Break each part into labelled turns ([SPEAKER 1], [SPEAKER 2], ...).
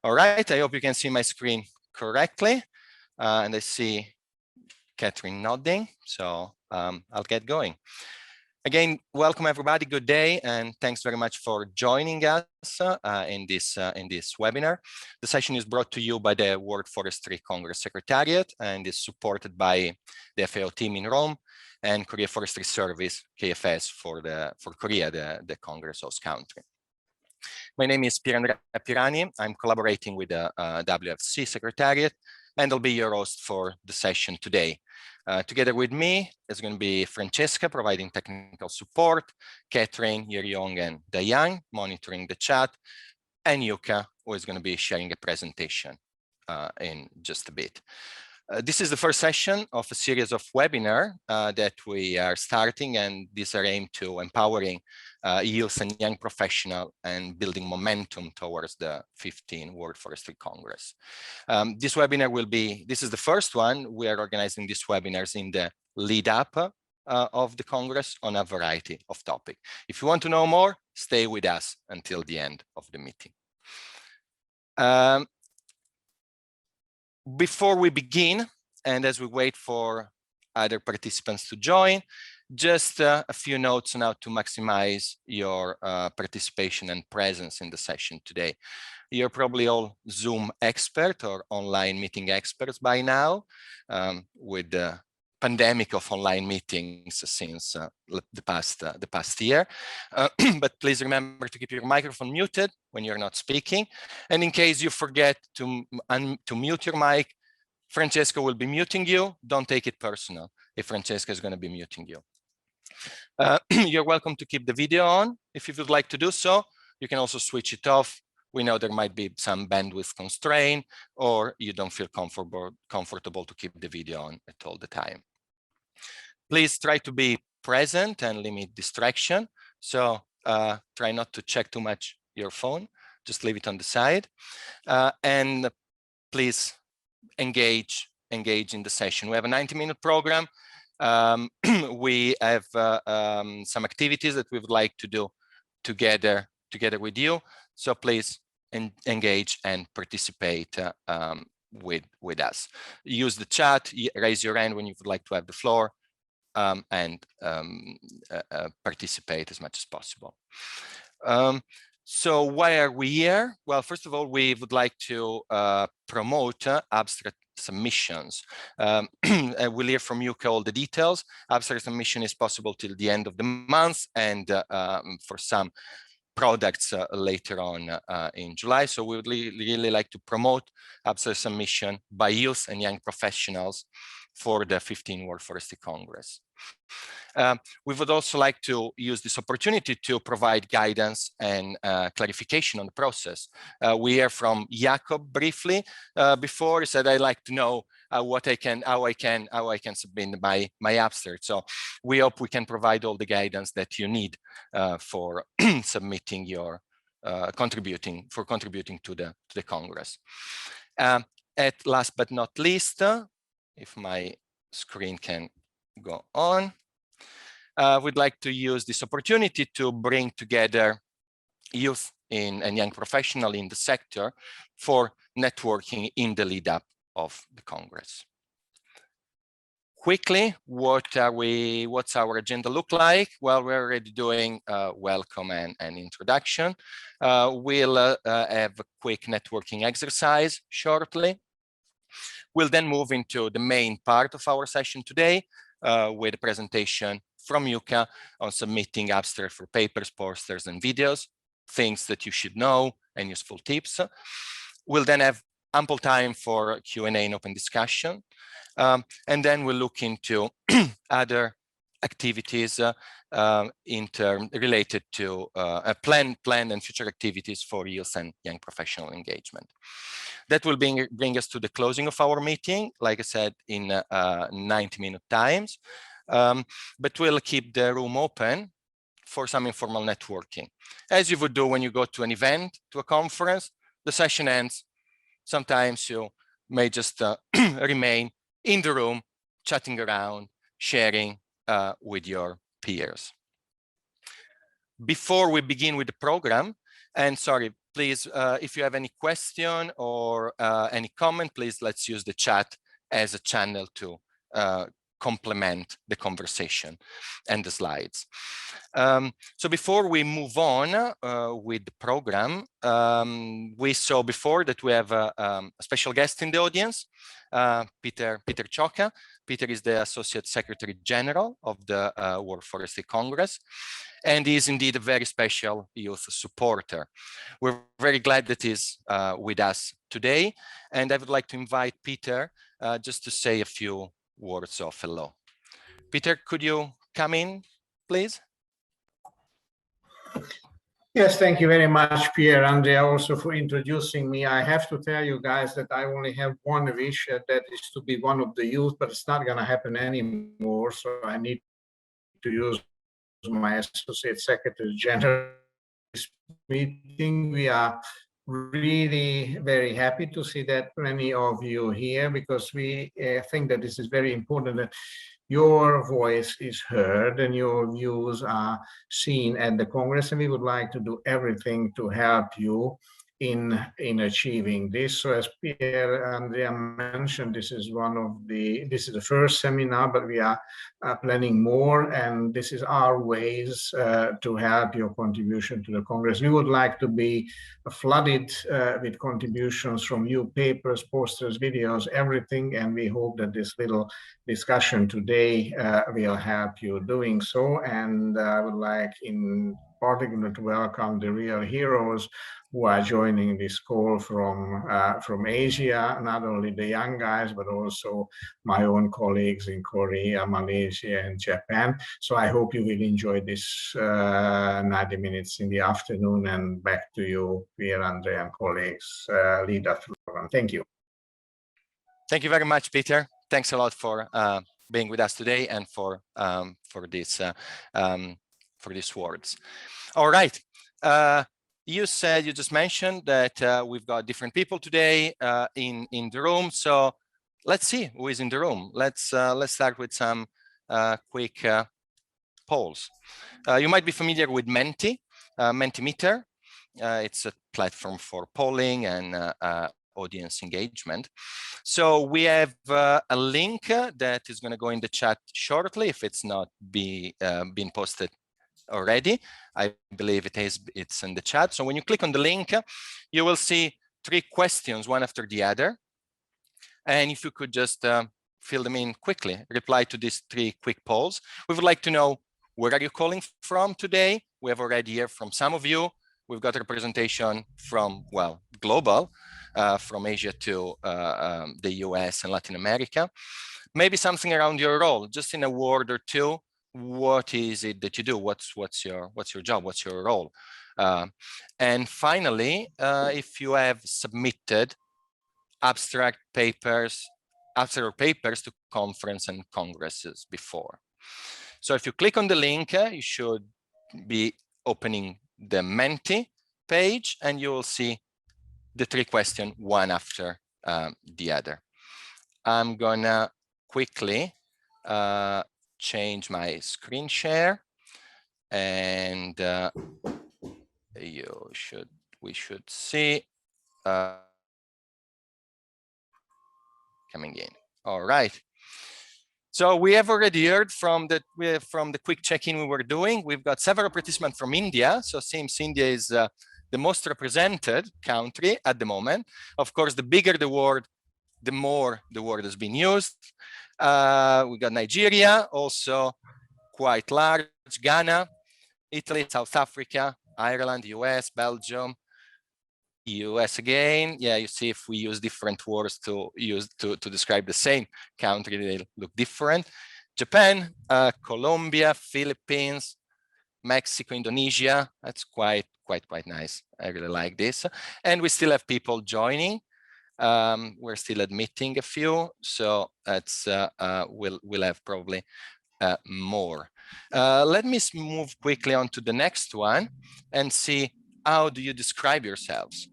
[SPEAKER 1] All right, I hope you can see my screen correctly. And I see Catherine nodding, so I'll get going. Again, welcome everybody, good day, and thanks very much for joining us in this webinar. The session is brought to you by the World Forestry Congress Secretariat and is supported by the FAO team in Rome and Korea Forestry Service, KFS, for Korea, the Congress host country. My name is Pierandrea Pirani. I'm collaborating with the WFC Secretariat, and I'll be your host for the session today. Together with me is going to be Francesca, providing technical support, Catherine, Yeryong, and Diane, monitoring the chat, and Yuka, who is going to be sharing a presentation in just a bit. This is the first session of a series of webinars that we are starting, and these are aimed to empowering youth and young professionals and building momentum towards the 15th World Forestry Congress. This webinar this is the first one. We are organizing these webinars in the lead up of the Congress on a variety of topics. If you want to know more, stay with us until the end of the meeting. Before we begin, and as we wait for other participants to join, just a few notes on how to maximize your participation and presence in the session today. You're probably all Zoom expert or online meeting experts by now, with the pandemic of online meetings since the past year. But please remember to keep your microphone muted when you're not speaking. And in case you forget to mute your mic, Francesca will be muting you. Don't take it personal if Francesca is going to be muting you. You're welcome to keep the video on. If you would like to do so, you can also switch it off. We know there might be some bandwidth constraint, or you don't feel comfortable to keep the video on at all the time. Please try to be present and limit distraction. So try not to check too much your phone. Just leave it on the side. And please engage in the session. We have a 90-minute program. We have some activities that we would like to do together with you. So please engage and participate with us. Use the chat, raise your hand when you would like to have the floor, and participate as much as possible. So why are we here? Well, first of all, we would like to promote abstract submissions. We'll hear from Yuka all the details. Abstract submission is possible till the end of the month, and for some products later on in July. So we would really like to promote abstract submission by youth and young professionals for the 15th World Forestry Congress. We would also like to use this opportunity to provide guidance and clarification on the process. We hear from Jakob briefly before. He said, "I'd like to know how I can submit my abstract." So we hope we can provide all the guidance that you need for submitting your contributing to the Congress. At last but not least, if my screen can go on, we'd like to use this opportunity to bring together youth and young professionals in the sector for networking in the lead up of the Congress. Quickly, what's our agenda look like? Well, we're already doing welcome and introduction. We'll have a quick networking exercise shortly. We'll then move into the main part of our session today with a presentation from Yuka on submitting abstract for papers, posters, and videos, things that you should know and useful tips. We'll then have ample time for Q&A and open discussion. And then we'll look into other activities related to planned and future activities for youth and young professional engagement. That will bring us to the closing of our meeting, like I said, in 90-minute times. But we'll keep the room open for some informal networking. As you would do when you go to an event, to a conference, the session ends. Sometimes you may just remain in the room, chatting around, sharing with your peers. Before we begin with the program, and sorry, please, if you have any question or any comment, please let's use the chat as a channel to complement the conversation and the slides. So before we move on with the program, we saw before that we have a special guest in the audience, Peter Ciocca. Peter is the Associate Secretary General of the World Forestry Congress, and he is indeed a very special youth supporter. We're very glad that he's with us today, and I would like to invite Peter just to say a few words of hello. Peter, could you come in, please?
[SPEAKER 2] Yes, thank you very much, Pierre, Andrea, also for introducing me. I have to tell you guys that I only have one wish, that is to be one of the youth, but it's not going to happen anymore. So I need to use my Associate Secretary General meeting. We are really very happy to see that many of you here, because we think that this is very important that your voice is heard and your views are seen at the Congress, and we would like to do everything to help you in achieving this. So as Pierre Andrea mentioned, this is the first seminar, but we are planning more, and this is our ways to help your contribution to the Congress. We would like to be flooded with contributions from you, papers, posters, videos, everything, and we hope that this little discussion today will help you doing so. And I would like in particular to welcome the real heroes who are joining this call from Asia, not only the young guys, but also my own colleagues in Korea, Malaysia, and Japan. So I hope you will enjoy this 90 minutes in the afternoon, and back to you, Pierre, Andrea, and colleagues. Lead us through the program. Thank you.
[SPEAKER 1] Thank you very much, Peter. Thanks a lot for being with us today and for these words. All right. You just mentioned that we've got different people today in the room. So let's see who is in the room. Let's start with some quick polls. You might be familiar with Mentimeter. It's a platform for polling and audience engagement. So we have a link that is going to go in the chat shortly if it's not been posted already. I believe it's in the chat. So when you click on the link, you will see 3 questions, one after the other. And if you could just fill them in quickly, reply to these 3 quick polls. We would like to know, where are you calling from today? We have already heard from some of you. We've got representation from, well, global, from Asia to the US and Latin America. Maybe something around your role, just in a word or two. What is it that you do? What's your job? What's your role? And finally, if you have submitted abstract papers to conference and congresses before. So if you click on the link, you should be opening the Menti page, and you will see the 3 questions, one after the other. I'm gonna quickly change my screen share, and we should see coming in. All right. So we have already heard from the quick check-in we were doing. We've got several participants from India. So seems India is the most represented country at the moment. Of course, the bigger the word, the more the word has been used. We got Nigeria, also quite large, Ghana, Italy, South Africa, Ireland, US, Belgium, US again. Yeah, you see if we use different words to describe the same country, they look different. Japan, Colombia, Philippines, Mexico, Indonesia. That's quite nice. I really like this. And we still have people joining. We're still admitting a few, so that's we'll have probably more. Let me move quickly on to the next one and see, how do you describe yourselves?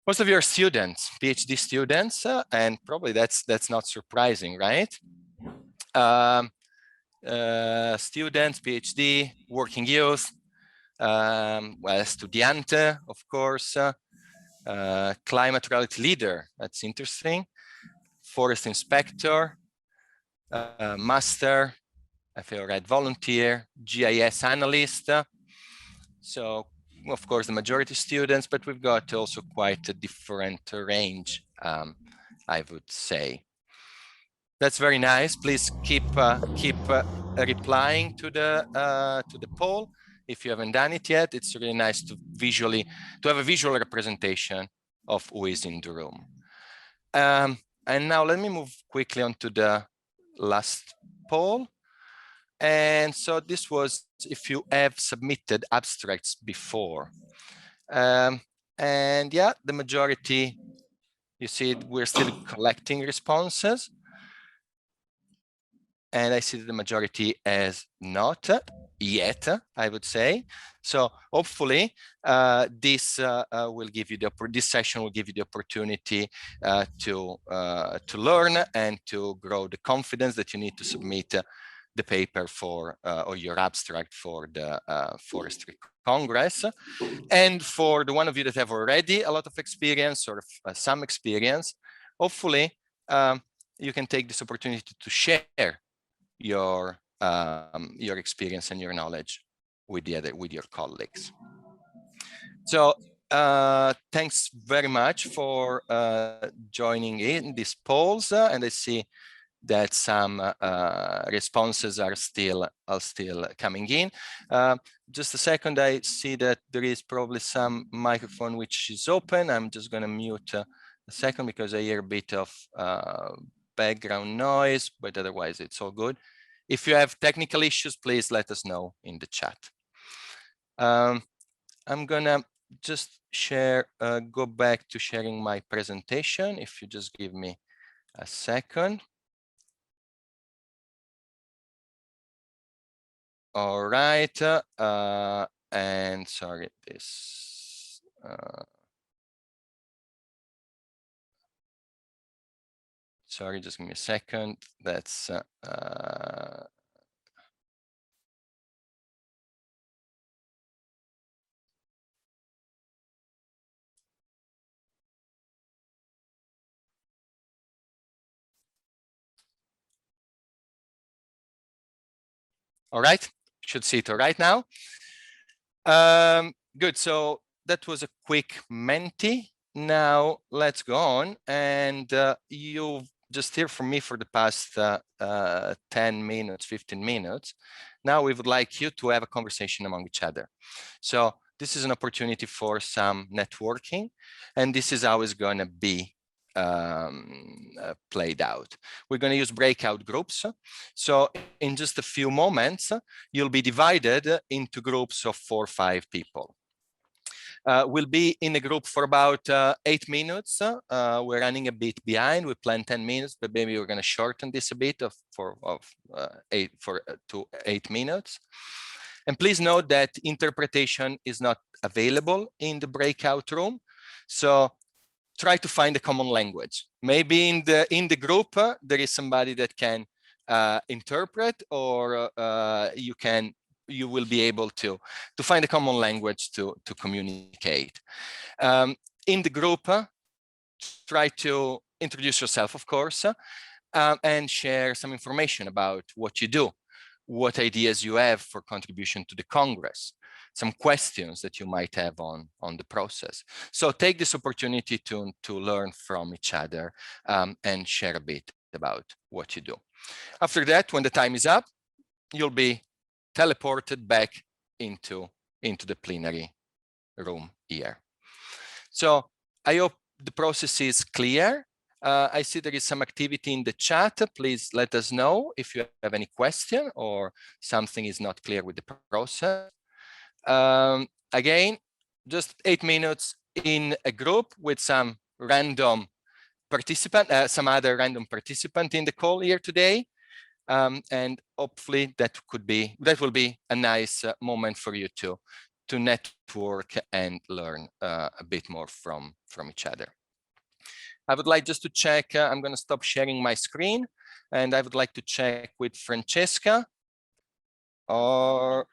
[SPEAKER 1] Most of your students, PhD students, and probably that's not surprising, right? Students, PhD, working youth, well, estudiante, of course, climate reality leader, that's interesting, forest inspector, master, I feel right, volunteer, GIS analyst. So, of course, the majority students, but we've got also quite a different range, I would say. That's very nice. Please keep replying to the poll if you haven't done it yet. It's really nice to have a visual representation of who is in the room. And now let me move quickly on to the last poll. And so this was if you have submitted abstracts before. And yeah, the majority, you see, we're still collecting responses. And I see that the majority has not yet, I would say. So hopefully this will give you this session will give you the opportunity to learn and to grow the confidence that you need to submit the paper for or your abstract for the Forestry Congress. And for the one of you that have already a lot of experience or some experience, hopefully you can take this opportunity to share your experience and your knowledge with your colleagues. So thanks very much for joining in these polls, and I see that some responses are still coming in. Just a second, I see that there is probably some microphone which is open. I'm just going to mute a second because I hear a bit of background noise, but otherwise it's all good. If you have technical issues, please let us know in the chat. I'm gonna just go back to sharing my presentation. If you just give me a second. All right, and sorry, this. Sorry, just give me a second. That's all right. Should see it all right now. Good. So that was a quick Menti. Now let's go on, and you've just heard from me for the past 10 minutes, 15 minutes. Now we would like you to have a conversation among each other. So this is an opportunity for some networking, and this is how it's going to be played out. We're going to use breakout groups. So in just a few moments, you'll be divided into groups of 4 or 5 people. We'll be in a group for about 8 minutes. We're running a bit behind. We planned 10 minutes, but maybe we're going to shorten this a bit to 8 minutes. And please note that interpretation is not available in the breakout room. So try to find a common language. Maybe in the group there is somebody that can interpret, or you will be able to find a common language to communicate. In the group, try to introduce yourself, of course, and share some information about what you do, what ideas you have for contribution to the Congress, some questions that you might have on the process. So take this opportunity to learn from each other and share a bit about what you do. After that, when the time is up, you'll be teleported back into the plenary room here. So I hope the process is clear. I see there is some activity in the chat. Please let us know if you have any question or something is not clear with the process. Again, just 8 minutes in a group with some random participant, some other random participant in the call here today. And hopefully that will be a nice moment for you to network and learn a bit more from each other. I would like just to check, I'm going to stop sharing my screen, and I would like to check with Francesca. All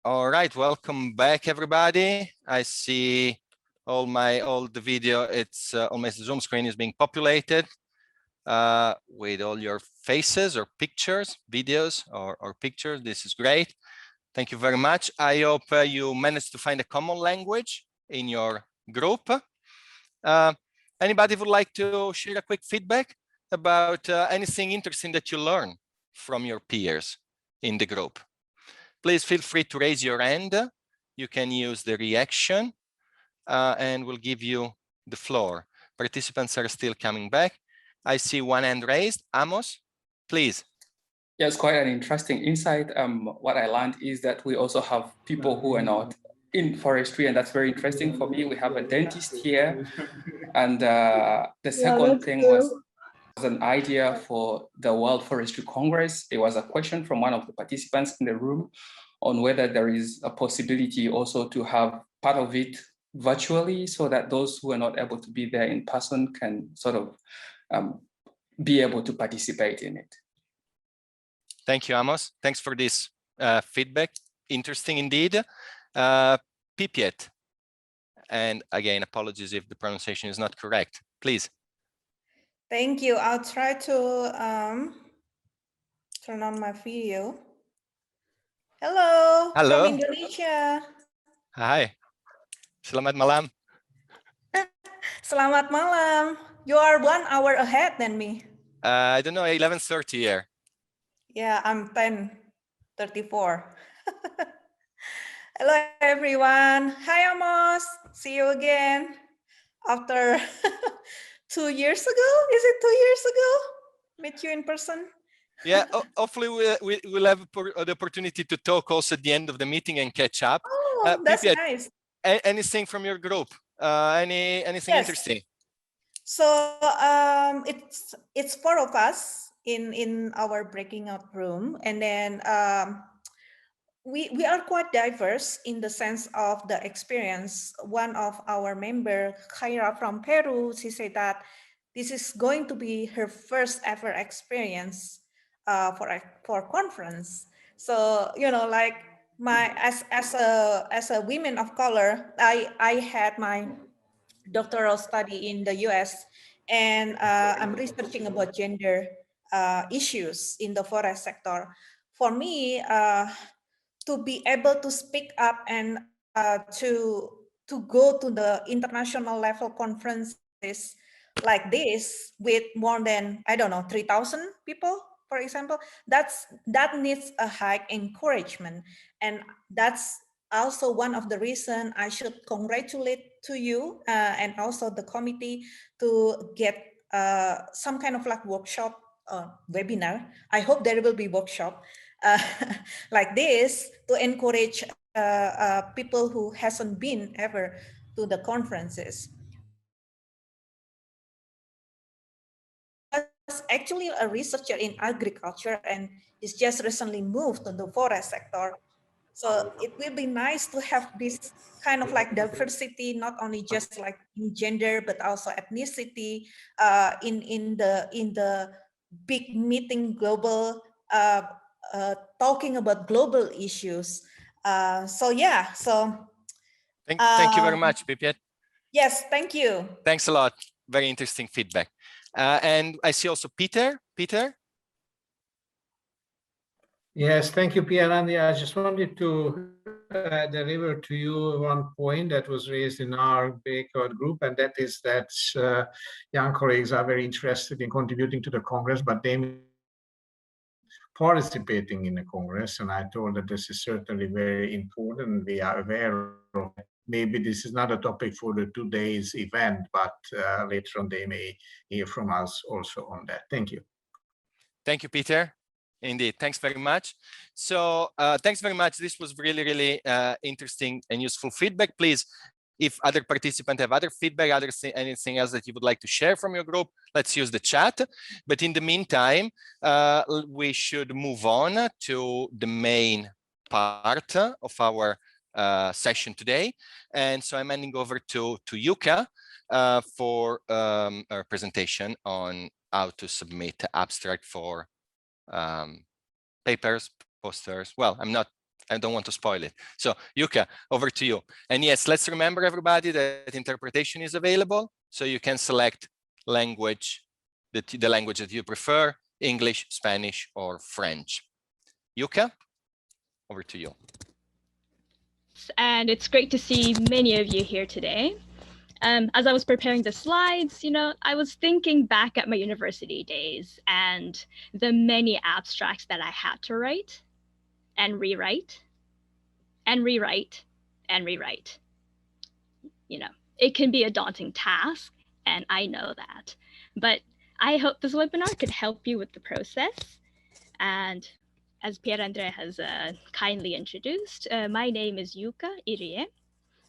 [SPEAKER 1] All right, welcome back, everybody. I see all the video. It's almost the Zoom screen is being populated with all your faces or pictures, videos or pictures. This is great. Thank you very much. I hope you managed to find a common language in your group. Anybody would like to share a quick feedback about anything interesting that you learn from your peers in the group? Please feel free to raise your hand. You can use the reaction and we'll give you the floor. Participants are still coming back. I see one hand raised. Amos, please.
[SPEAKER 3] Yes, quite an interesting insight. What I learned is that we also have people who are not in forestry, and that's very interesting for me. We have a dentist here. And the second thing was an idea for the World Forestry Congress. It was a question from one of the participants in the room on whether there is a possibility also to have part of it virtually so that those who are not able to be there in person can sort of be able to participate in it.
[SPEAKER 1] Thank you, Amos. Thanks for this feedback. Interesting indeed. Pipiet. And again, apologies if the pronunciation is not correct. Please.
[SPEAKER 4] Thank you. I'll try to turn on my video. Hello,
[SPEAKER 1] Hello.
[SPEAKER 4] from Indonesia.
[SPEAKER 1] Hi. Selamat malam.
[SPEAKER 4] Selamat malam. You are 1 hour ahead than me.
[SPEAKER 1] I don't know, 11:30 here.
[SPEAKER 4] Yeah, I'm 10:34. Hello, everyone. Hi, Amos. See you again after 2 years ago. Is it 2 years ago? Meet you in person.
[SPEAKER 1] Yeah, hopefully we'll have the opportunity to talk also at the end of the meeting and catch up.
[SPEAKER 4] Oh, that's
[SPEAKER 1] Pipiet,
[SPEAKER 4] nice.
[SPEAKER 1] Anything from your group? Anything interesting?
[SPEAKER 4] So it's 4 of us in our breaking out room, and then we are quite diverse in the sense of the experience. One of our member, Khaira from Peru, she said that this is going to be her first ever experience for conference. So like as a woman of color, I had my doctoral study in the US, and I'm researching about gender issues in the forest sector. For me, to be able to speak up and to go to the international level conferences like this with more than, I don't know, 3,000 people, for example, that needs a high encouragement. And that's also one of the reasons I should congratulate to you and also the committee to get some kind of like workshop webinar. I hope there will be workshop like this to encourage people who hasn't been ever to the conferences. Was actually a researcher in agriculture and is just recently moved to the forest sector. So it will be nice to have this kind of like diversity, not only just like in gender, but also ethnicity in the big meeting, global, talking about global issues. So yeah, so.
[SPEAKER 1] Thank you very much, Pipiet.
[SPEAKER 4] Yes, thank you.
[SPEAKER 1] Thanks a lot. Very interesting feedback. And I see also Peter. Peter?
[SPEAKER 2] Yes, thank you, Pierre-Andy. I just wanted to deliver to you one point that was raised in our breakout group, and that is that young colleagues are very interested in contributing to the Congress, but they participating in the Congress. And I told that this is certainly very important. We are aware of it. Maybe this is not a topic for the today's event, but later on they may hear from us also on that. Thank you.
[SPEAKER 1] Thank you, Peter. Indeed, thanks very much. So thanks very much. This was really, really interesting and useful feedback. Please, if other participants have other feedback, anything else that you would like to share from your group, let's use the chat. But in the meantime, we should move on to the main part of our session today. And so I'm handing over to Yuka for a presentation on how to submit abstract for papers, posters. Well, I'm not I don't want to spoil it. So Yuka, over to you. And yes, let's remember everybody that interpretation is available. So you can select language, the language that you prefer, English, Spanish, or French. Yuka, over to you.
[SPEAKER 5] And it's great to see many of you here today. As I was preparing the slides, I was thinking back at my university days and the many abstracts that I had to write and rewrite and rewrite and rewrite. It can be a daunting task, and I know that. But I hope this webinar could help you with the process. And as Pierre Andre has kindly introduced, my name is Yuka Irie,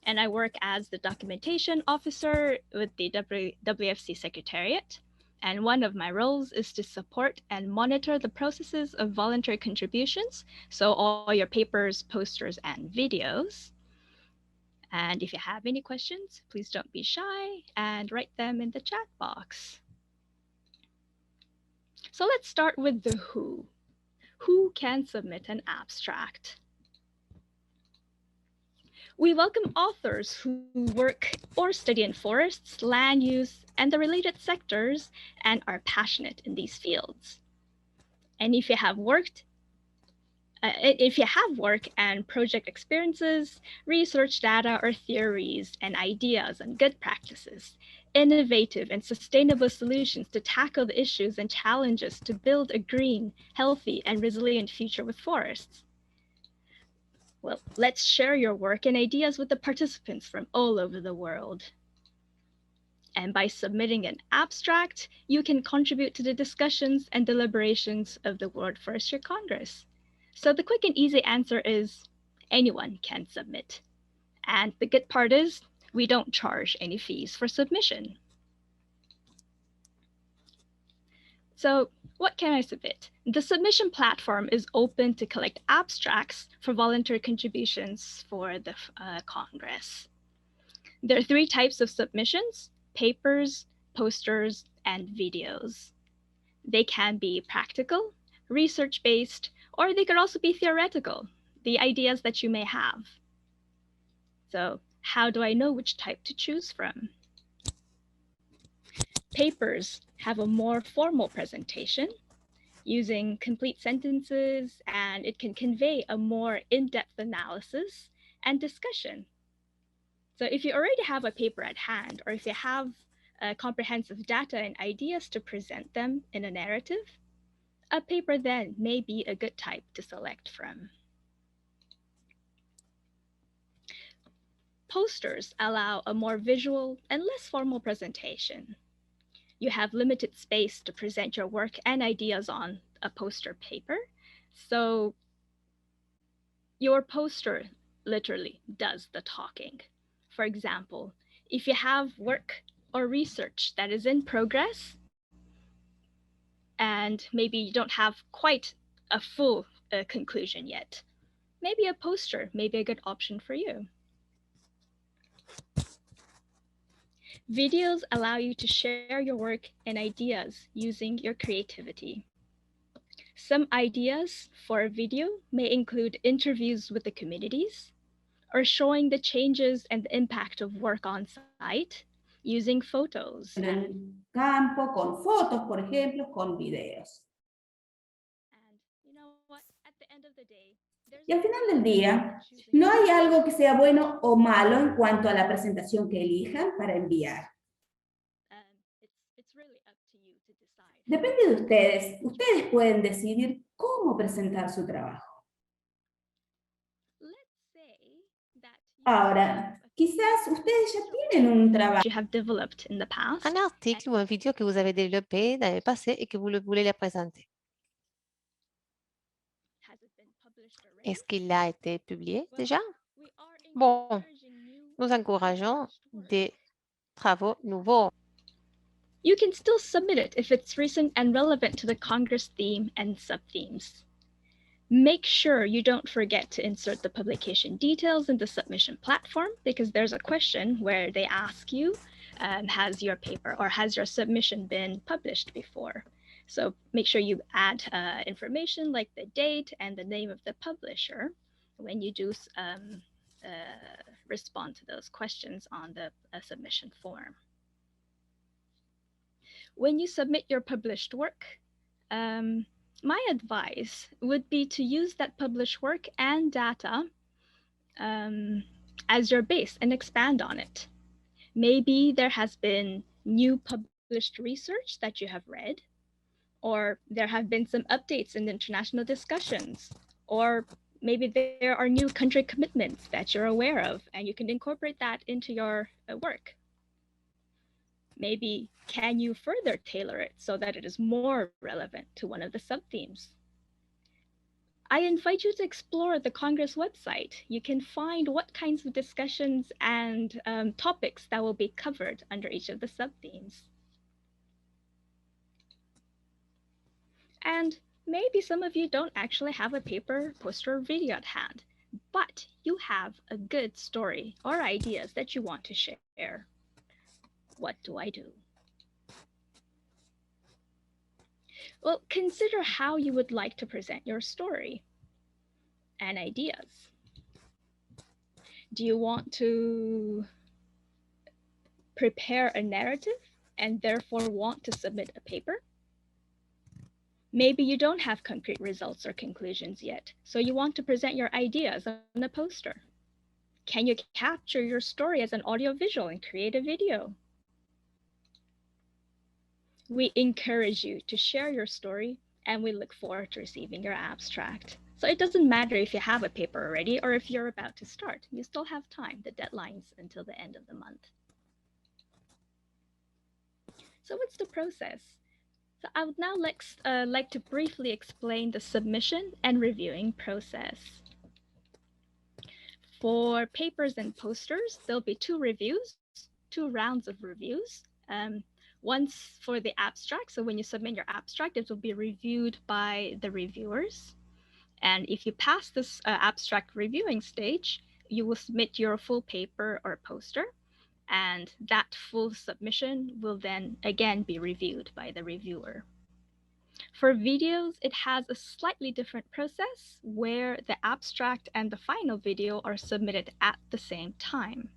[SPEAKER 5] and I work as the documentation officer with the WFC Secretariat. And one of my roles is to support and monitor the processes of voluntary contributions, so all your papers, posters, and videos. And if you have any questions, please don't be shy and write them in the chat box. So let's start with the who. Who can submit an abstract? We welcome authors who work or study in forests, land use, and the related sectors and are passionate in these fields. And if you have work and project experiences, research data or theories and ideas and good practices, innovative and sustainable solutions to tackle the issues and challenges to build a green, healthy, and resilient future with forests. Well, let's share your work and ideas with the participants from all over the world. And by submitting an abstract, you can contribute to the discussions and deliberations of the World Forestry Congress. So the quick and easy answer is anyone can submit. And the good part is we don't charge any fees for submission. So what can I submit? The submission platform is open to collect abstracts for voluntary contributions for the Congress. There are 3 types of submissions: papers, posters, and videos. They can be practical, research-based, or they could also be theoretical, the ideas that you may have. So how do I know which type to choose from? Papers have a more formal presentation using complete sentences, and it can convey a more in-depth analysis and discussion. So if you already have a paper at hand, or if you have comprehensive data and ideas to present them in a narrative, a paper then may be a good type to select from. Posters allow a more visual and less formal presentation. You have limited space to present your work and ideas on a poster paper, so your poster literally does the talking. For example, if you have work or research that is in progress, and maybe you don't have quite a full conclusion yet, maybe a poster may be a good option for you. Videos allow you to share your work and ideas using your creativity. Some ideas for a video may include interviews with the communities, or showing the changes and the impact of work on site using photos.
[SPEAKER 6] En el campo, con fotos, por ejemplo, con videos.
[SPEAKER 5] And you know what? At the end of the day,
[SPEAKER 6] Y al final del día, no hay algo que sea bueno o malo en cuanto a la presentación que elijan para enviar.
[SPEAKER 5] It's really up to you to decide.
[SPEAKER 6] Depende de ustedes. Ustedes pueden decidir cómo presentar su trabajo. Ahora, quizás ustedes ya tienen un trabajo.
[SPEAKER 5] You have developed in the past.
[SPEAKER 7] Un article ou un vidéo que vous avez développé dans le passé et que vous voulez le présenter. Est-ce qu'il a été publié déjà? Bon, nous encourageons des travaux nouveaux.
[SPEAKER 5] You can still submit it if it's recent and relevant to the Congress theme and sub-themes. Make sure you don't forget to insert the publication details in the submission platform, because there's a question where they ask you, has your paper or has your submission been published before? So make sure you add information like the date and the name of the publisher. when you do respond to those questions on the submission form. When you submit your published work, my advice would be to use that published work and data as your base and expand on it. Maybe there has been new published research that you have read, or there have been some updates in international discussions, or maybe there are new country commitments that you're aware of, and you can incorporate that into your work. Maybe can you further tailor it so that it is more relevant to one of the sub-themes? I invite you to explore the Congress website. You can find what kinds of discussions and topics that will be covered under each of the sub-themes. And maybe some of you don't actually have a paper, poster, or video at hand, but you have a good story or ideas that you want to share. What do I do? Well, consider how you would like to present your story and ideas. Do you want to prepare a narrative and therefore want to submit a paper? Maybe you don't have concrete results or conclusions yet, so you want to present your ideas on a poster. Can you capture your story as an audio-visual and create a video? We encourage you to share your story, and we look forward to receiving your abstract. So it doesn't matter if you have a paper already or if you're about to start. You still have time. The deadline's until the end of the month. So what's the process? So I would now like to briefly explain the submission and reviewing process. For papers and posters, there'll be two rounds of reviews. Once for the abstract, so when you submit your abstract, it will be reviewed by the reviewers. And if you pass this abstract reviewing stage, you will submit your full paper or poster, and that full submission will then again be reviewed by the reviewer. For videos, it has a slightly different process where the abstract and the final video are submitted at the same time,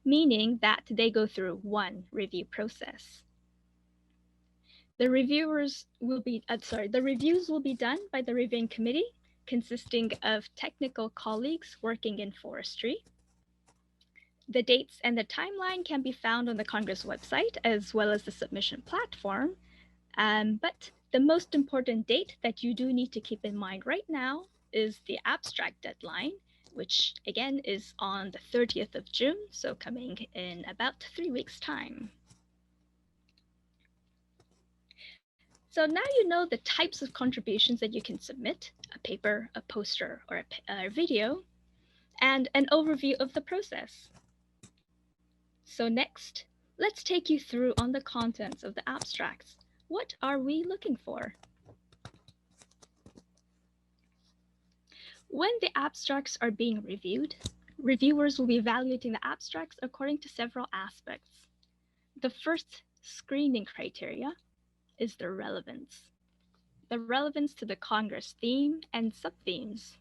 [SPEAKER 5] meaning that they go through one review process. The reviews will be done by the reviewing committee, consisting of technical colleagues working in forestry. The dates and the timeline can be found on the Congress website as well as the submission platform. But the most important date that you do need to keep in mind right now is the abstract deadline, which again is on the 30th of June, so coming in about 3 weeks' time. So now you know the types of contributions that you can submit, a paper, a poster, or a video, and an overview of the process. So next, let's take you through on the contents of the abstracts. What are we looking for? When the abstracts are being reviewed, reviewers will be evaluating the abstracts according to several aspects. The first screening criteria is the relevance to the Congress theme and sub-themes.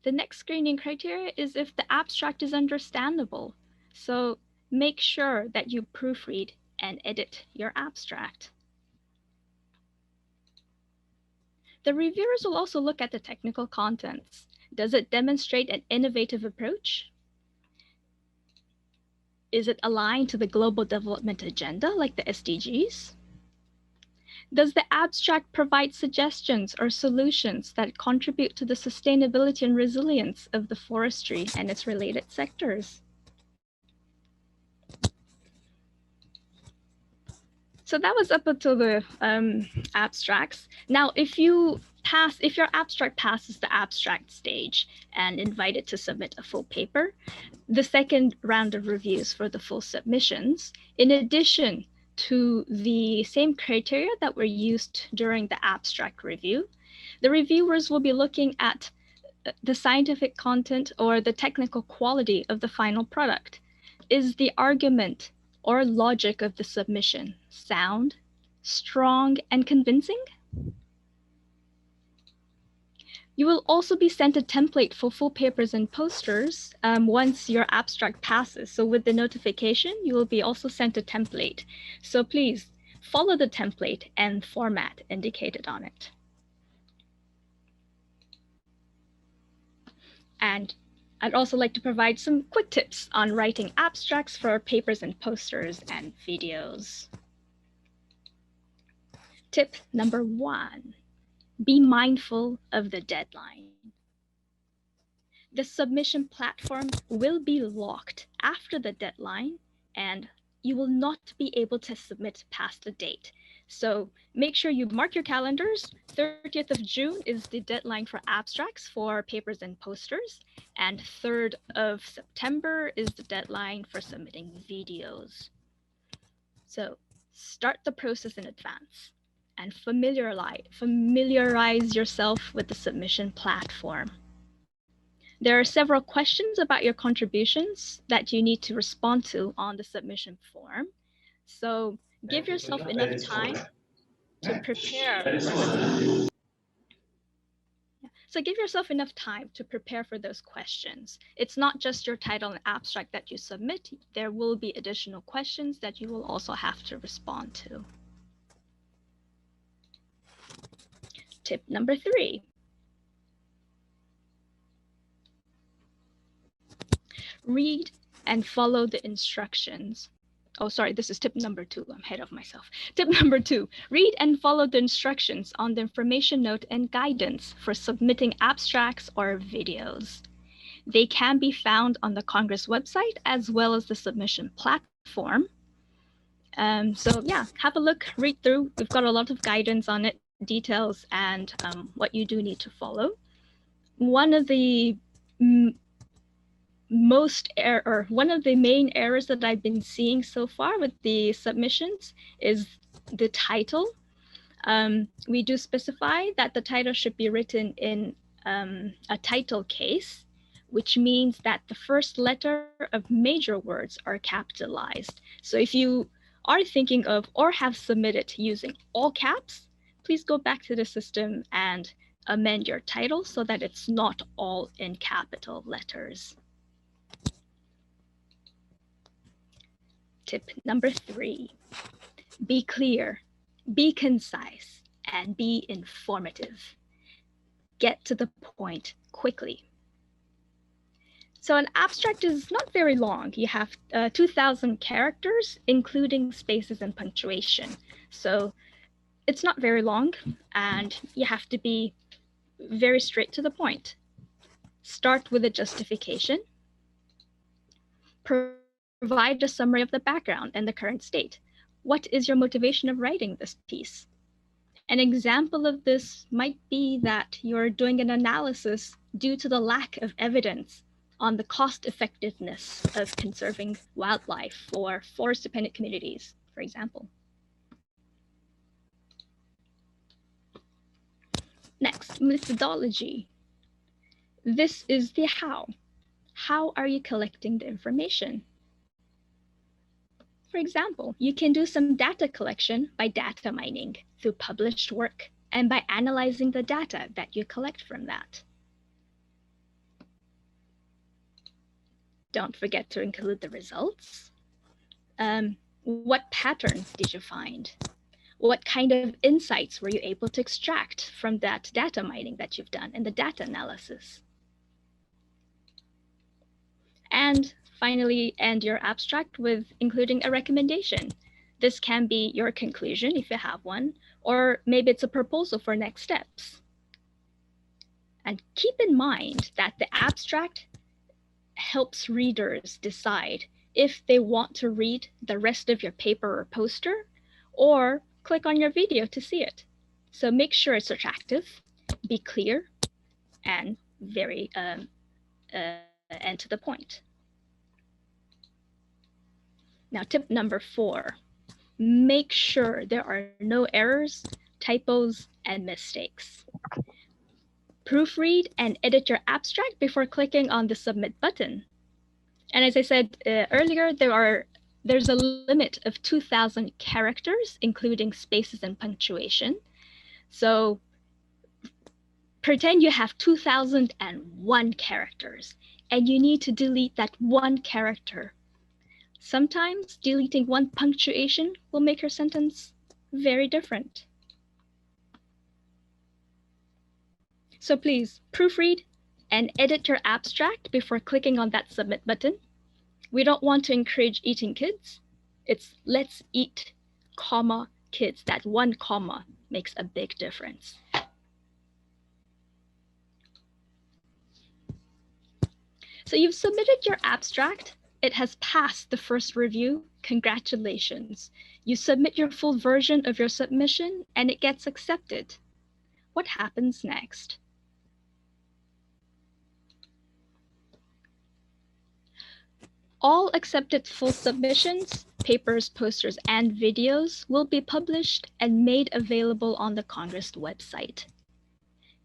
[SPEAKER 5] The next screening criteria is if the abstract is understandable, so make sure that you proofread and edit your abstract. The reviewers will also look at the technical contents. Does it demonstrate an innovative approach? Is it aligned to the Global Development Agenda, like the SDGs? Does the abstract provide suggestions or solutions that contribute to the sustainability and resilience of the forestry and its related sectors? So that was up until the abstracts. Now, if your abstract passes the abstract stage and invited to submit a full paper, the second round of reviews for the full submissions, in addition to the same criteria that were used during the abstract review, the reviewers will be looking at the scientific content or the technical quality of the final product. Is the argument or logic of the submission sound, strong, and convincing? You will also be sent a template for full papers and posters once your abstract passes. So with the notification, you will be also sent a template. So please follow the template and format indicated on it. And I'd also like to provide some quick tips on writing abstracts for papers and posters and videos. Tip number 1, be mindful of the deadline. The submission platform will be locked after the deadline, and you will not be able to submit past the date. So make sure you mark your calendars. 30th of June is the deadline for abstracts for papers and posters, and 3rd of September is the deadline for submitting videos. So start the process in advance and familiarize yourself with the submission platform. There are several questions about your contributions that you need to respond to on the submission form. So give yourself enough time to prepare for those questions. It's not just your title and abstract that you submit. There will be additional questions that you will also have to respond to. Tip number 3. Read and follow the instructions. Oh, sorry, this is tip number 2. I'm ahead of myself. Tip number 2, read and follow the instructions on the information note and guidance for submitting abstracts or videos. They can be found on the Congress website as well as the submission platform. So yeah, have a look, read through. We've got a lot of guidance on it, details, and what you do need to follow. One of the one of the main errors that I've been seeing so far with the submissions is the title. We do specify that the title should be written in a title case, which means that the first letter of major words are capitalized. So if you are thinking of or have submitted using all caps, please go back to the system and amend your title so that it's not all in capital letters. Tip number 3, be clear, be concise, and be informative. Get to the point quickly. So an abstract is not very long. You have 2,000 characters, including spaces and punctuation. So it's not very long, and you have to be very straight to the point. Start with a justification. Provide a summary of the background and the current state. What is your motivation of writing this piece? An example of this might be that you're doing an analysis due to the lack of evidence on the cost effectiveness of conserving wildlife for forest-dependent communities, for example. Next, methodology. This is the how. How are you collecting the information? For example, you can do some data collection by data mining through published work and by analyzing the data that you collect from that. Don't forget to include the results. What patterns did you find? What kind of insights were you able to extract from that data mining that you've done and the data analysis? And finally, end your abstract with including a recommendation. This can be your conclusion if you have one, or maybe it's a proposal for next steps. And keep in mind that the abstract helps readers decide if they want to read the rest of your paper or poster, or click on your video to see it. So make sure it's attractive, be clear, and very and to the point. Now, tip number 4, make sure there are no errors, typos, and mistakes. Proofread and edit your abstract before clicking on the submit button. And as I said earlier, there's a limit of 2,000 characters, including spaces and punctuation. So Pretend you have 2001 characters and you need to delete that one character. Sometimes deleting one punctuation will make your sentence very different. So please proofread and edit your abstract before clicking on that submit button. We don't want to encourage eating kids. It's let's eat, comma, kids. That one comma makes a big difference. So you've submitted your abstract. It has passed the first review. Congratulations. You submit your full version of your submission and it gets accepted. What happens next? All accepted full submissions, papers, posters, and videos will be published and made available on the Congress website.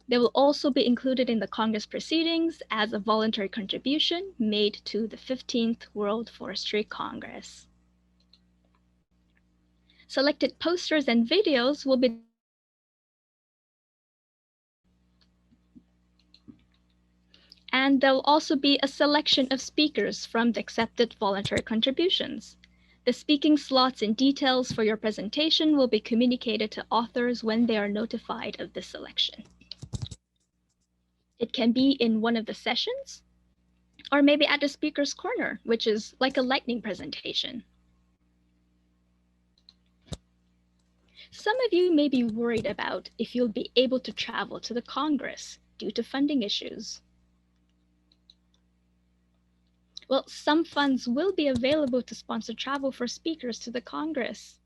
[SPEAKER 5] They will also be included in the Congress proceedings as a voluntary contribution made to the 15th World Forestry Congress. Selected posters and videos will be and there will also be a selection of speakers from the accepted voluntary contributions. The speaking slots and details for your presentation will be communicated to authors when they are notified of this selection. It can be in one of the sessions, or maybe at the speaker's corner, which is like a lightning presentation. Some of you may be worried about if you'll be able to travel to the Congress due to funding issues. Well, some funds will be available to sponsor travel for speakers to the Congress.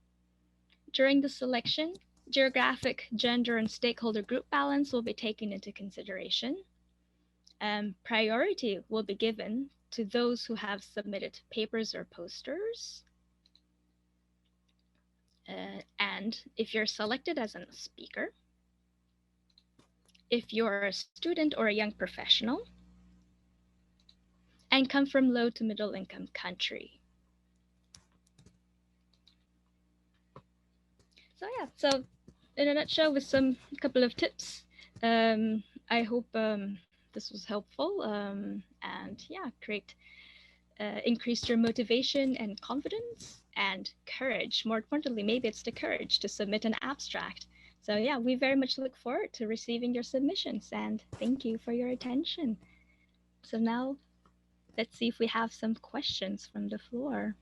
[SPEAKER 5] During the selection, geographic, gender, and stakeholder group balance will be taken into consideration. Priority will be given to those who have submitted papers or posters. And if you're selected as a speaker, if you're a student or a young professional, and come from low to middle income country. So yeah, so in a nutshell, with some couple of tips, I hope this was helpful, and yeah, increased your motivation and confidence and courage. More importantly, maybe it's the courage to submit an abstract. So yeah, we very much look forward to receiving your submissions, and thank you for your attention. So now let's see if we have some questions from the floor.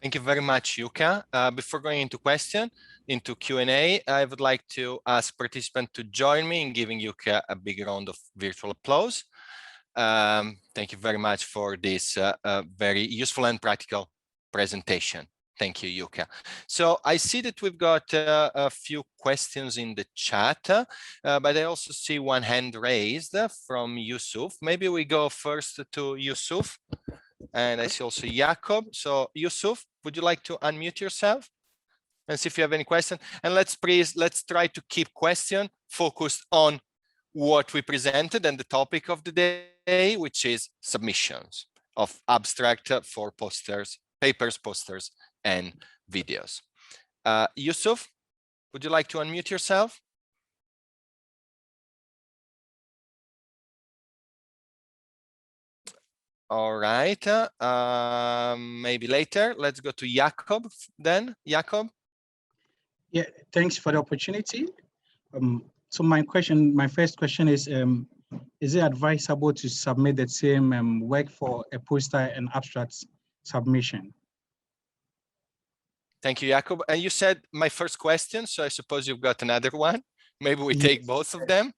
[SPEAKER 1] Thank you very much, Yuka. Before going into Q&A, I would like to ask participants to join me in giving Yuka a big round of virtual applause. Thank you very much for this very useful and practical presentation. Thank you, Yuka. So I see that we've got a few questions in the chat, but I also see one hand raised from Yusuf. Maybe we go first to Yusuf. And I see also Jakob. So Yusuf, would you like to unmute yourself and see if you have any question? And let's try to keep question focused on what we presented and the topic of the day, which is submissions of abstract for posters, papers, posters, and videos. Yusuf, would you like to unmute yourself? All right, maybe later. Let's go to Jakob then. Jakob?
[SPEAKER 8] Yeah, thanks for the opportunity. So my first question is it advisable to submit the same work for a poster and abstract submission?
[SPEAKER 1] Thank you, Jakob. And you said my first question, so I suppose you've got another one. Maybe we take both of them.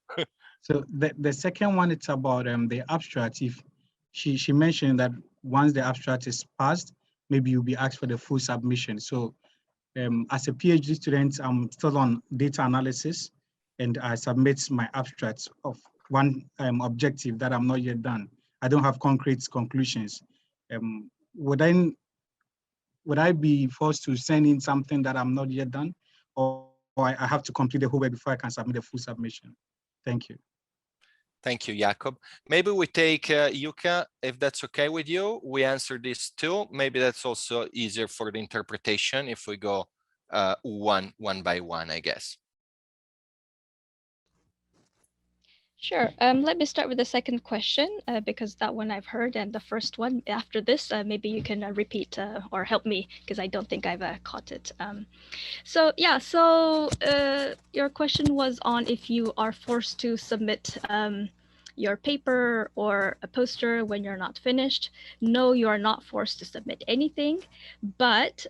[SPEAKER 8] So the second one, it's about the abstract. If she mentioned that once the abstract is passed, maybe you'll be asked for the full submission. So as a PhD student, I'm still on data analysis, and I submit my abstracts of one objective that I'm not yet done. I don't have concrete conclusions. Would I be forced to send in something that I'm not yet done, or I have to complete the whole work before I can submit a full submission? Thank you.
[SPEAKER 1] Thank you, Jakob. Maybe we take Yuka, if that's okay with you. We answer this too. Maybe that's also easier for the interpretation if we go one by one, I guess.
[SPEAKER 5] Sure. Let me start with the second question because that one I've heard, and the first one after this, maybe you can repeat or help me because I don't think I've caught it. So your question was on if you are forced to submit your paper or a poster when you're not finished. No, you are not forced to submit anything, but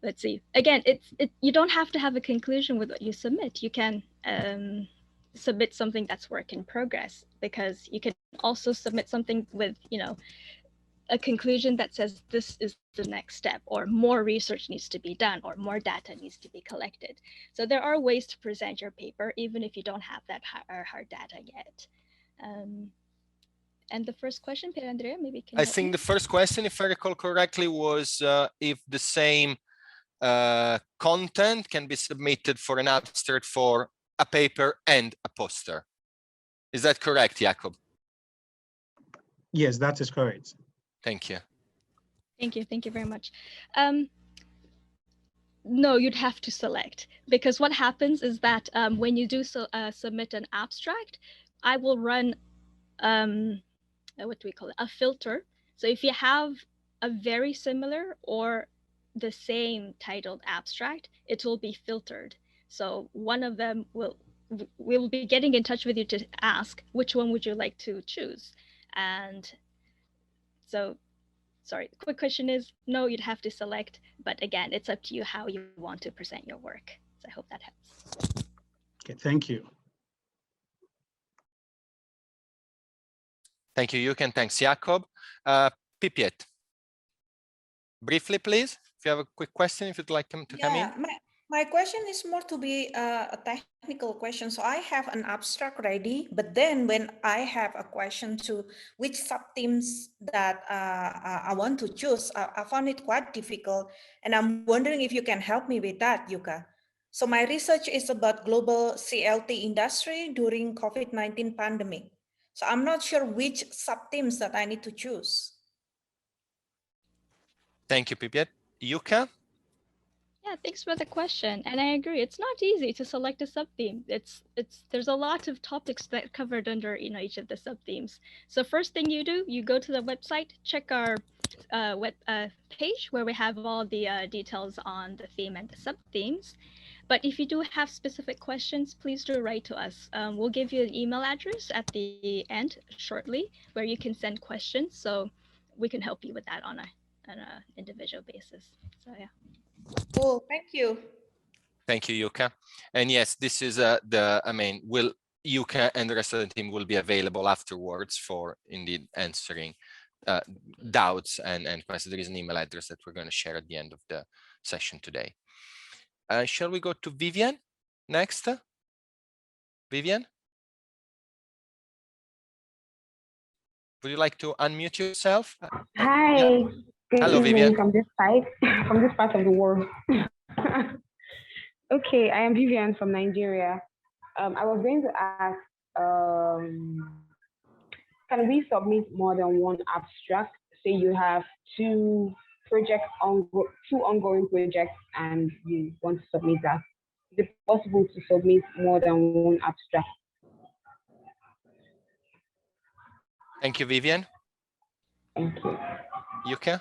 [SPEAKER 5] let's see. Again, you don't have to have a conclusion with what you submit. You can submit something that's work in progress, because you can also submit something with, a conclusion that says this is the next step, or more research needs to be done, or more data needs to be collected. So there are ways to present your paper, even if you don't have that hard data yet. And the first question, Pier Andrea, maybe can you
[SPEAKER 1] I think the first question, if I recall correctly, was if the same content can be submitted for an abstract for a paper and a poster. Is that correct, Jakob?
[SPEAKER 8] Yes, that is correct.
[SPEAKER 5] Thank you. Thank you very much. No, you'd have to select, because what happens is that when you do submit an abstract, I will run what do we call it? A filter. So if you have a very similar or the same titled abstract, it will be filtered. So one of them we will be getting in touch with you to ask which one would you like to choose. And so, sorry, the quick question is no, you'd have to select, but again, it's up to you how you want to present your work. So I hope that helps.
[SPEAKER 8] Okay, thank you.
[SPEAKER 1] Thank you, Yuka, and thanks, Jakob. Pipiet, briefly, please, if you have a quick question, if you'd like him to come in.
[SPEAKER 4] My question is more to be a technical question. So I have an abstract ready, but then when I have a question to which sub-themes that I want to choose, I found it quite difficult. And I'm wondering if you can help me with that, Yuka. So my research is about global CLT industry during COVID-19 pandemic. So I'm not sure which sub-themes that I need to choose.
[SPEAKER 1] Thank you, Pipiet. Yuka?
[SPEAKER 5] Yeah, thanks for the question. And I agree, it's not easy to select a sub-theme. There's a lot of topics that covered under each of the sub-themes. So first thing you do, you go to the website, check our web page where we have all the details on the theme and the sub-themes. But if you do have specific questions, please do write to us. We'll give you an email address at the end shortly where you can send questions. So we can help you with that on an individual basis. So yeah.
[SPEAKER 4] Cool, thank you.
[SPEAKER 1] Thank you, Yuka. And yes, this is Yuka and the rest of the team will be available afterwards for indeed answering doubts and questions. There is an email address that we're going to share at the end of the session today. Shall we go to Vivian next? Vivian? Would you like to unmute yourself?
[SPEAKER 9] Hi.
[SPEAKER 1] Yeah. Hello, Vivian.
[SPEAKER 9] From this part of the world. Okay, I am Vivian from Nigeria. I was going to ask, can we submit more than one abstract? Say you have two ongoing projects and you want to submit that. Is it possible to submit more than one abstract?
[SPEAKER 1] Thank you, Vivian.
[SPEAKER 9] Thank you.
[SPEAKER 1] Yuka?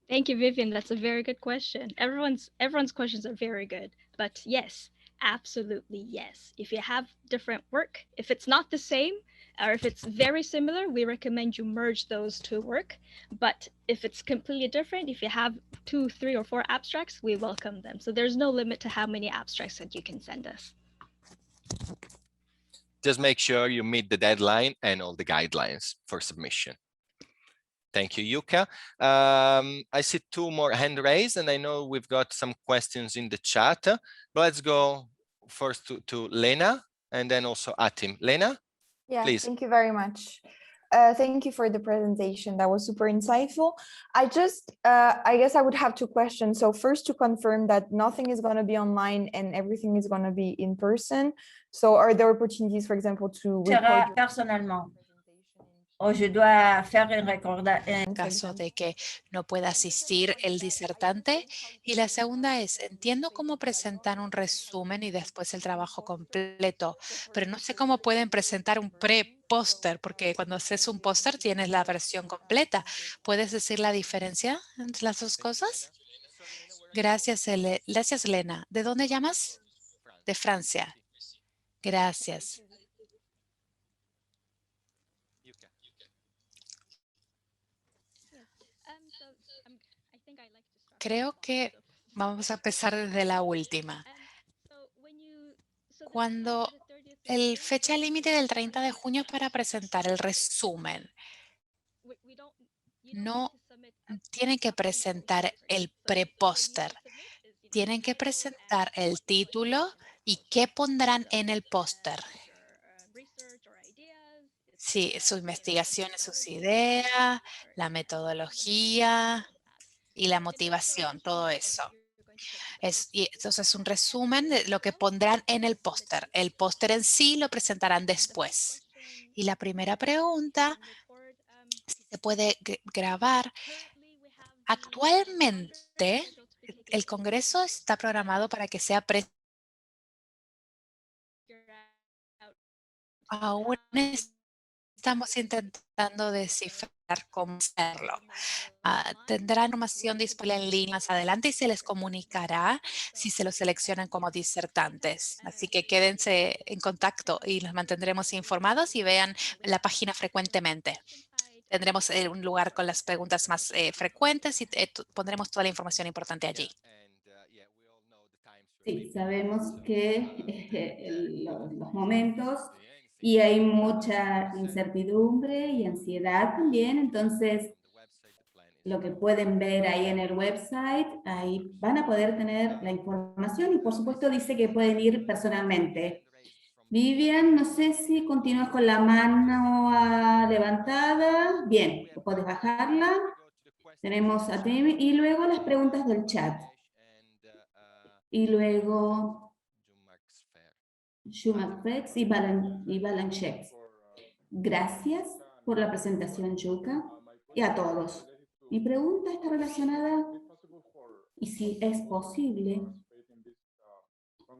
[SPEAKER 5] Thank you, Vivian. That's a very good question. Everyone's questions are very good, but yes, absolutely yes. If you have different work, if it's not the same, or if it's very similar, we recommend you merge those two work. But if it's completely different, if you have 2, 3, or 4 abstracts, we welcome them. So there's no limit to how many abstracts that you can send us.
[SPEAKER 1] Just make sure you meet the deadline and all the guidelines for submission. Thank you, Yuka. I see 2 more hand raised, and I know we've got some questions in the chat. But let's go first to Lena, and then also Atim. Lena, please.
[SPEAKER 10] Thank you very much. Thank you for the presentation. That was super insightful. I guess I would have 2 questions. So first, to confirm that nothing is going to be online and everything is going to be in person. So are there opportunities, for example, to record your presentation
[SPEAKER 11] En caso de que no pueda asistir el disertante. Y la segunda es, entiendo cómo presentar un resumen y después el trabajo completo, pero no sé cómo pueden presentar un pre-póster, porque cuando haces un póster tienes la versión completa. ¿Puedes decir la diferencia entre las dos cosas? Gracias, Gracias, Elena. ¿De dónde llamas? De Francia. Gracias. Creo que vamos a empezar desde la última. Cuando el fecha límite del 30 de junio para presentar el resumen, no tienen que presentar el prepóster, tienen que presentar el título y qué pondrán en el póster. Sí, su investigación, sus ideas, la metodología y la motivación, todo eso. Y entonces es un resumen de lo que pondrán en el póster. El póster en sí lo presentarán después. Y la primera pregunta, si se puede grabar. Actualmente, el Congreso está programado para que sea Aún estamos intentando descifrar cómo hacerlo. Tendrá información disponible en línea más adelante y se les comunicará si se los seleccionan como disertantes. Así que quédense en contacto y los mantendremos informados y vean la página frecuentemente. Tendremos un lugar con las preguntas más frecuentes y pondremos toda la información importante allí.
[SPEAKER 6] Sí, sabemos que los momentos y hay mucha incertidumbre y ansiedad también, entonces lo que pueden ver ahí en el website, ahí van a poder tener la información y por supuesto dice que pueden ir personalmente. Vivian, no sé si continúas con la mano levantada. Bien, puedes bajarla. Tenemos a Tim y luego las preguntas del chat. Y luego Schumacher y Balanchek. Gracias por la presentación, Yuka, y a todos. Mi pregunta está relacionada, y si es posible,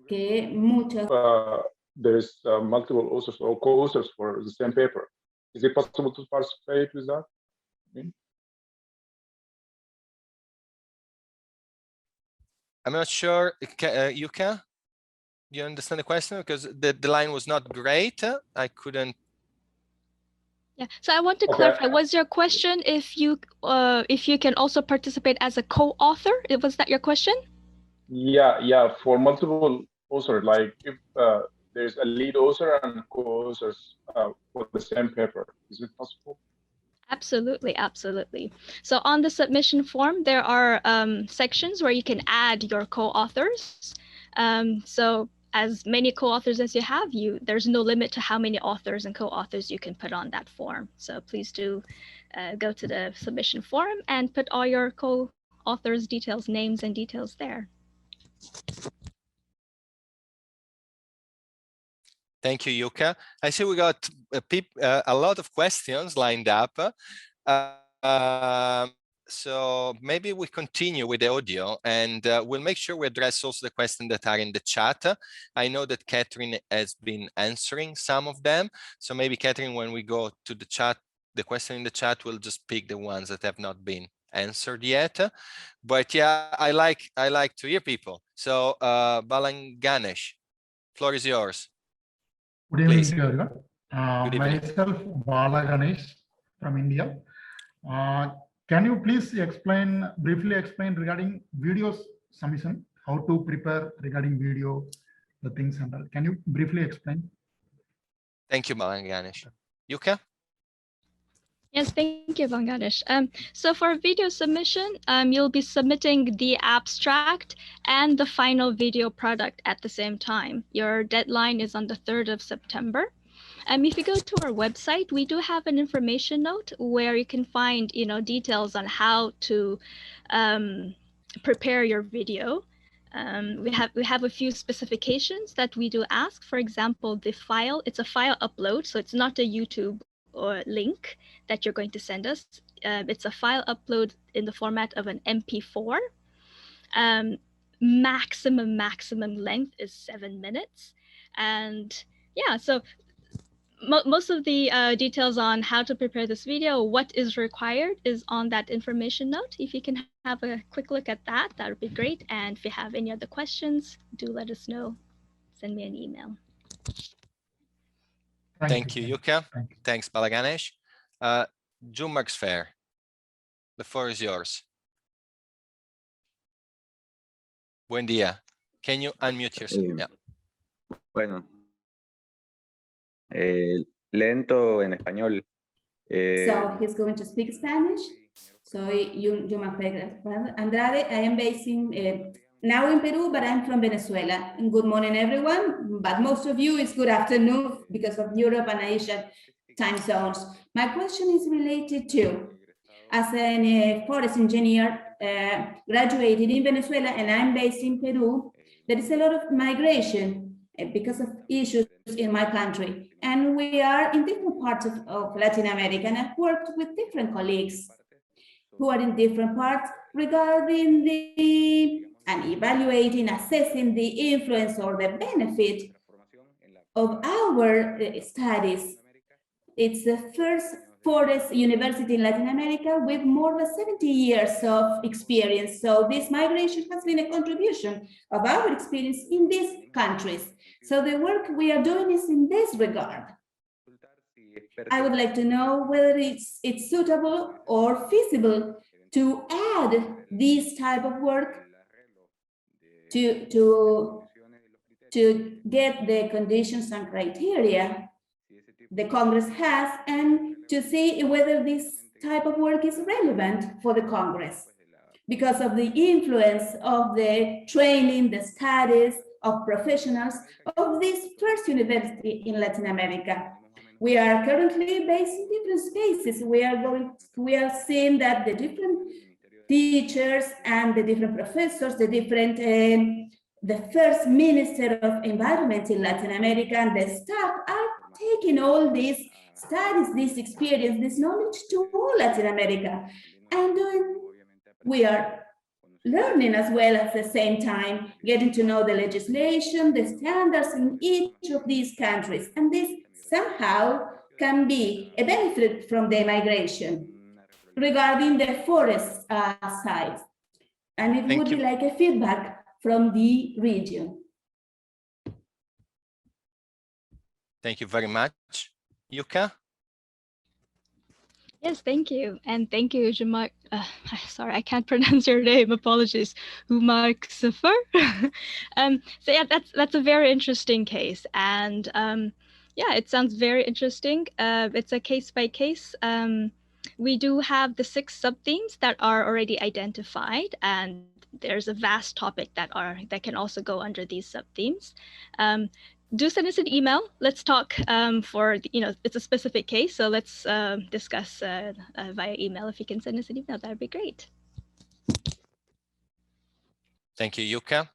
[SPEAKER 6] que muchos...
[SPEAKER 12] there's multiple authors or co-authors for the same paper. Is it possible to participate with that?
[SPEAKER 1] I'm not sure, Yuka, do you understand the question? Because the line was not great. I couldn't.
[SPEAKER 5] Yeah, so I want to clarify, was your question if you can also participate as a co-author? Was that your question?
[SPEAKER 12] Yeah, for multiple authors, like if there's a lead author and co-authors for the same paper, is it possible?
[SPEAKER 5] Absolutely, absolutely. So on the submission form, there are sections where you can add your co-authors. So as many co-authors as you have, there's no limit to how many authors and co-authors you can put on that form. So please do go to the submission form and put all your co-authors' details, names and details there.
[SPEAKER 1] Thank you, Yuka. I see we got a lot of questions lined up. So maybe we continue with the audio and we'll make sure we address also the questions that are in the chat. I know that Catherine has been answering some of them. So maybe Catherine, when we go to the chat, the question in the chat, we'll just pick the ones that have not been answered yet. But yeah, I like to hear people. So Balanganesh, floor is yours.
[SPEAKER 13] Good evening
[SPEAKER 1] Please.
[SPEAKER 13] to everyone.
[SPEAKER 1] Good evening.
[SPEAKER 13] Myself, Bala Ganesh from India. Can you please briefly explain regarding video submission, how to prepare regarding video, the things and all? Can you briefly explain?
[SPEAKER 1] Thank you, Ganesh. Yuka?
[SPEAKER 5] Yes, thank you, Bangladesh. So for video submission, you'll be submitting the abstract and the final video product at the same time. Your deadline is on the 3rd of September. If you go to our website, we do have an information note where you can find, details on how to prepare your video. We have a few specifications that we do ask. For example, the file, it's a file upload, so it's not a YouTube or link that you're going to send us. It's a file upload in the format of an MP4. Maximum length is 7 minutes. And yeah, so most of the details on how to prepare this video, what is required, is on that information note. If you can have a quick look at that, that would be great. And if you have any other questions, do let us know. Send me an email.
[SPEAKER 1] Thank you, Yuka. Thanks, Balaganesh. Jumark's Fair, the floor is yours. Buen día. Can you unmute yourself? Yeah.
[SPEAKER 14] Bueno, lento en español.
[SPEAKER 6] So he's going to speak Spanish. Soy Yuma Andrade. I am based in now in Peru, but I'm from Venezuela. And good morning, everyone. But most of you, it's good afternoon because of Europe and Asia time zones. My question is related to, as a forest engineer, graduated in Venezuela, and I'm based in Peru. There is a lot of migration because of issues in my country. And we are in different parts of Latin America, and I've worked with different colleagues who are in different parts regarding and evaluating, assessing the influence or the benefit of our studies. It's the first forest university in Latin America with more than 70 years of experience. So this migration has been a contribution of our experience in these countries. So the work we are doing is in this regard. I would like to know whether it's suitable or feasible to add this type of work to get the conditions and criteria the Congress has, and to see whether this type of work is relevant for the Congress because of the influence of the training, the studies of professionals of this first university in Latin America. We are currently based in different spaces. We are seeing that the different teachers and the different professors, the first minister of environment in Latin America and the staff are taking all these studies, this experience, this knowledge to all Latin America. And we are learning as well at the same time, getting to know the legislation, the standards in each of these countries. And this somehow can be a benefit from the migration regarding the forest side. And it would be like a feedback from the region.
[SPEAKER 1] Thank you very much. Yuka?
[SPEAKER 5] Yes, thank you. And thank you, Jumark. Sorry, I can't pronounce your name. Apologies. Jumark Sifar. So yeah, that's a very interesting case. And yeah, it sounds very interesting. It's a case by case. We do have the 6 sub-themes that are already identified, and there's a vast topic that can also go under these sub-themes. Do send us an email. Let's talk it's a specific case, so let's discuss via email. If you can send us an email, that would be great.
[SPEAKER 1] Thank you, Yuka.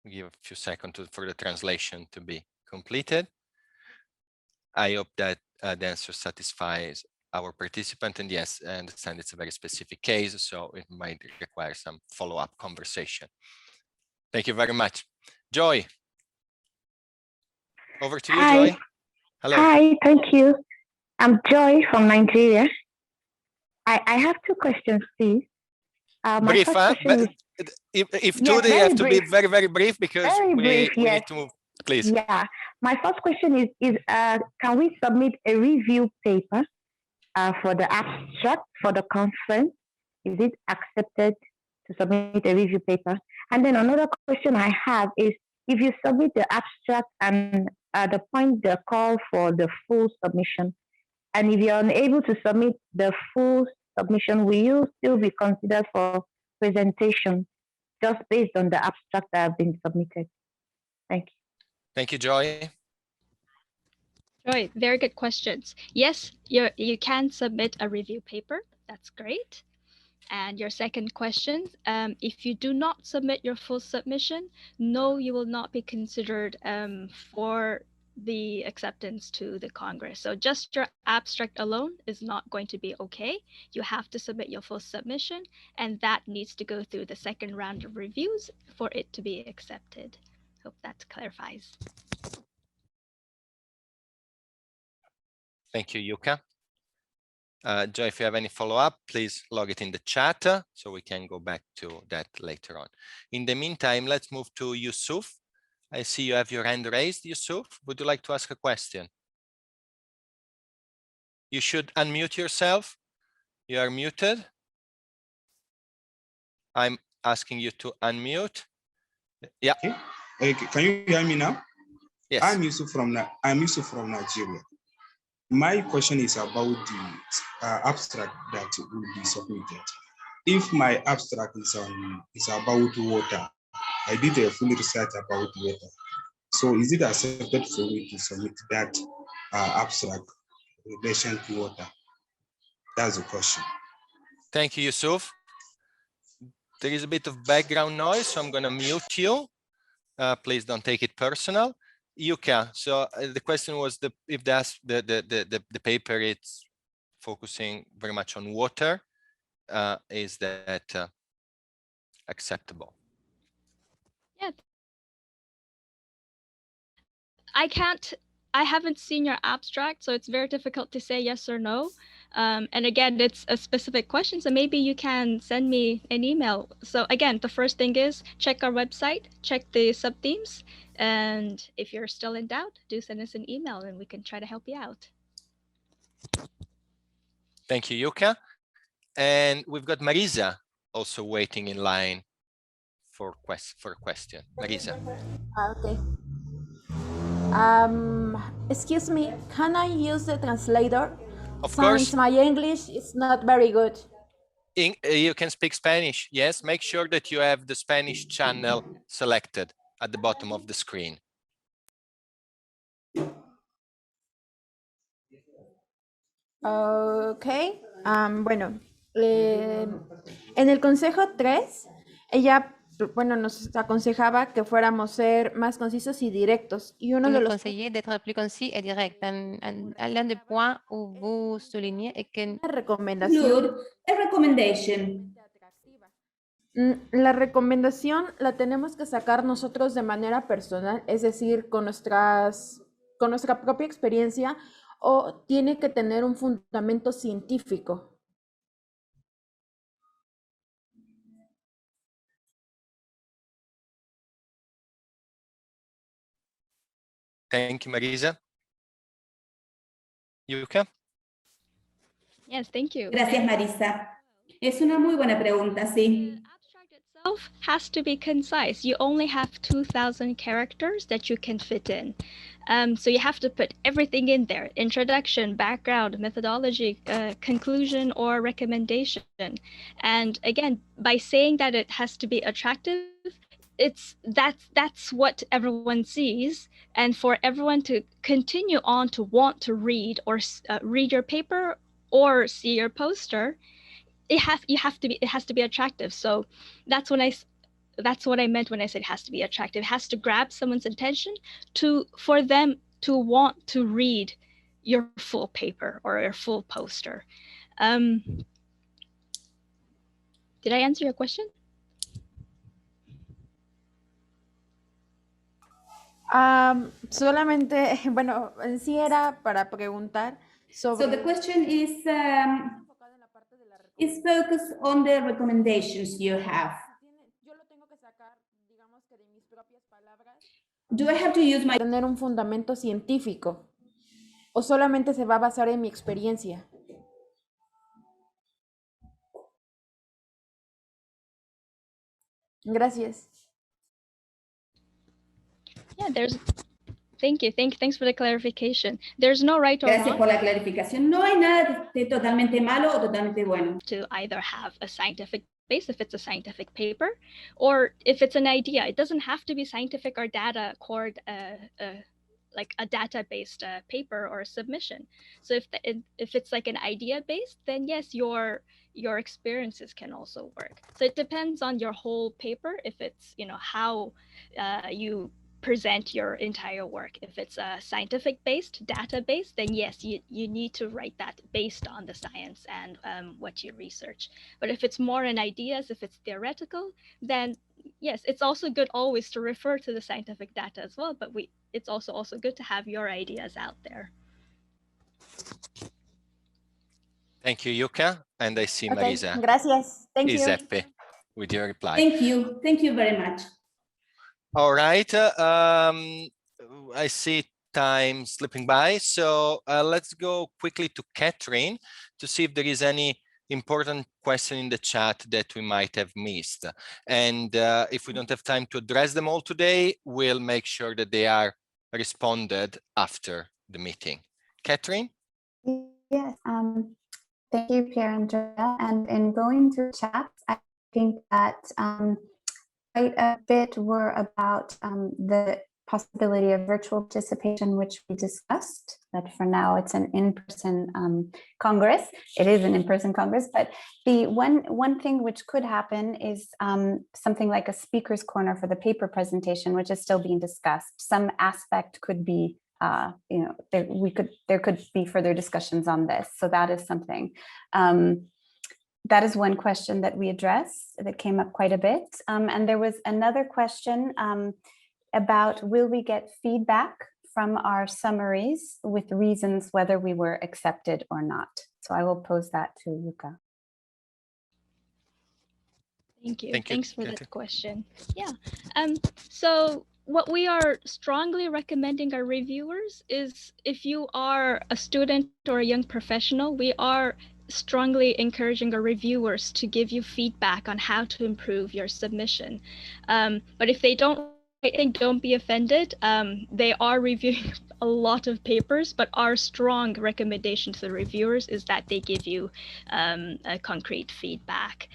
[SPEAKER 1] We'll give a few seconds for the translation to be completed. I hope that the answer satisfies our participant, and yes, I understand it's a very specific case, so it might require some follow-up conversation. Thank you very much. Joy. Over to you, Joy. Hello.
[SPEAKER 15] Hi, thank you. I'm Joy from Nigeria. I have 2 questions, please.
[SPEAKER 1] Brief, if two, they have to be very, very brief because we need to move, please.
[SPEAKER 15] Yeah, my first question is can we submit a review paper for the abstract for the conference? Is it accepted to submit a review paper? And then another question I have is, if you submit the abstract and at the point the call for the full submission, and if you're unable to submit the full submission, will you still be considered for presentation just based on the abstract that have been submitted? Thank you.
[SPEAKER 1] Thank you, Joy.
[SPEAKER 5] Joy, very good questions. Yes, you can submit a review paper. That's great. And your second question, if you do not submit your full submission, no, you will not be considered for the acceptance to the Congress. So just your abstract alone is not going to be okay. You have to submit your full submission, and that needs to go through the second round of reviews for it to be accepted. Hope that clarifies.
[SPEAKER 1] Thank you, Yuka. Joy, if you have any follow-up, please log it in the chat so we can go back to that later on. In the meantime, let's move to Yusuf. I see you have your hand raised, Yusuf. Would you like to ask a question? You should unmute yourself. You are muted. I'm asking you to unmute. Yeah.
[SPEAKER 16] Okay. Can you hear me now?
[SPEAKER 1] Yes.
[SPEAKER 16] I'm Yusuf from Nigeria. My question is about the abstract that will be submitted. If my abstract is about water, I did a full research about water. So is it accepted for me to submit that abstract in relation to water? That's the question.
[SPEAKER 1] Thank you, Yusuf. There is a bit of background noise, so I'm going to mute you. Please don't take it personal. Yuka, so the question was if that's the paper, it's focusing very much on water. Is that acceptable?
[SPEAKER 5] Yeah. I haven't seen your abstract, so it's very difficult to say yes or no. And again, it's a specific question, so maybe you can send me an email. So again, the first thing is check our website, check the sub-themes, and if you're still in doubt, do send us an email and we can try to help you out.
[SPEAKER 1] Thank you, Yuka. And we've got Marisa also waiting in line for a question. Marisa.
[SPEAKER 17] Okay. Excuse me, can I use the translator?
[SPEAKER 1] Of
[SPEAKER 17] Since
[SPEAKER 1] course.
[SPEAKER 17] my English is not very good.
[SPEAKER 1] You can speak Spanish. Yes, make sure that you have the Spanish channel selected at the bottom of the screen.
[SPEAKER 17] Okay. Bueno, en el consejo 3, ella, bueno, nos aconsejaba que fuéramos ser más concisos y directos. Y uno
[SPEAKER 7] Vous
[SPEAKER 17] de
[SPEAKER 7] nous
[SPEAKER 17] los
[SPEAKER 7] conseillez d'être plus concis et direct. L'un des points où vous soulignez est que
[SPEAKER 17] recomendación.
[SPEAKER 6] A recommendation.
[SPEAKER 17] La recomendación la tenemos que sacar nosotros de manera personal, es decir, con nuestra propia experiencia, o tiene que tener un fundamento científico.
[SPEAKER 1] Thank you, Marisa. Yuka?
[SPEAKER 5] Yes, thank you.
[SPEAKER 6] Gracias, Marisa. Es una muy buena pregunta, sí.
[SPEAKER 5] Itself has to be concise. You only have 2,000 characters that you can fit in. So you have to put everything in there: introduction, background, methodology, conclusion, or recommendation. And again, by saying that it has to be attractive, that's what everyone sees. And for everyone to continue on to want to read or read your paper or see your poster, it has to be attractive. So that's what I meant when I said it has to be attractive. It has to grab someone's attention for them to want to read your full paper or your full poster. Did I answer your question?
[SPEAKER 17] Solamente, bueno, en sí era para preguntar sobre...
[SPEAKER 6] So the question is focused on the recommendations you have. Do I have to use my...
[SPEAKER 17] tener un fundamento científico, o solamente se va a basar en mi experiencia. Gracias.
[SPEAKER 5] Yeah, thanks for the clarification. There's no right or
[SPEAKER 6] Gracias
[SPEAKER 5] wrong.
[SPEAKER 6] por la clarificación. No hay nada de totalmente malo o totalmente bueno.
[SPEAKER 5] To either have a scientific base if it's a scientific paper, or if it's an idea. It doesn't have to be scientific or data core, like a data-based paper or a submission. So if it's like an idea-based, then yes, your experiences can also work. So it depends on your whole paper. If it's how you present your entire work. If it's a scientific-based, data-based, then yes, you need to write that based on the science and what you research. But if it's more in ideas, if it's theoretical, then yes, it's also good always to refer to the scientific data as well, but it's also good to have your ideas out there.
[SPEAKER 1] Thank you, Yuka. And I see
[SPEAKER 17] Okay,
[SPEAKER 1] Marisa.
[SPEAKER 17] gracias. Thank you.
[SPEAKER 1] Giuseppe with your reply.
[SPEAKER 6] Thank you. Thank you very much.
[SPEAKER 1] All right. I see time slipping by. So let's go quickly to Catherine to see if there is any important question in the chat that we might have missed. And if we don't have time to address them all today, we'll make sure that they are responded after the meeting. Catherine?
[SPEAKER 18] Yes. Thank you, Pierre Andrea. And in going through chats, I think that quite a bit were about the possibility of virtual participation, which we discussed, that for now it's an in-person Congress. It is an in-person Congress, but the one thing which could happen is something like a speaker's corner for the paper presentation, which is still being discussed. Some aspect could be there could be further discussions on this. So that is something. That is one question that we addressed that came up quite a bit. And there was another question about will we get feedback from our summaries with reasons whether we were accepted or not. So I will pose that to Yuka.
[SPEAKER 5] Thank you.
[SPEAKER 1] Thank you,
[SPEAKER 5] Thanks for
[SPEAKER 1] Catherine.
[SPEAKER 5] that question. Yeah. So what we are strongly recommending our reviewers is if you are a student or a young professional, we are strongly encouraging our reviewers to give you feedback on how to improve your submission. But if they don't be offended. They are reviewing a lot of papers, but our strong recommendation to the reviewers is that they give you a concrete feedback.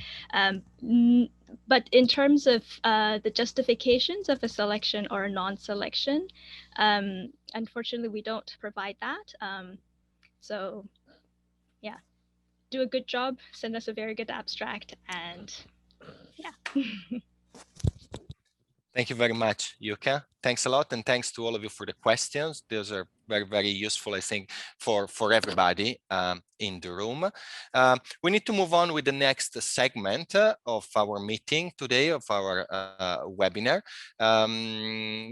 [SPEAKER 5] But in terms of the justifications of a selection or a non-selection, unfortunately, we don't provide that. So yeah, do a good job, send us a very good abstract, and yeah.
[SPEAKER 1] Thank you very much, Yuka. Thanks a lot, and thanks to all of you for the questions. Those are very, very useful, I think, for everybody in the room. We need to move on with the next segment of our meeting today, of our webinar.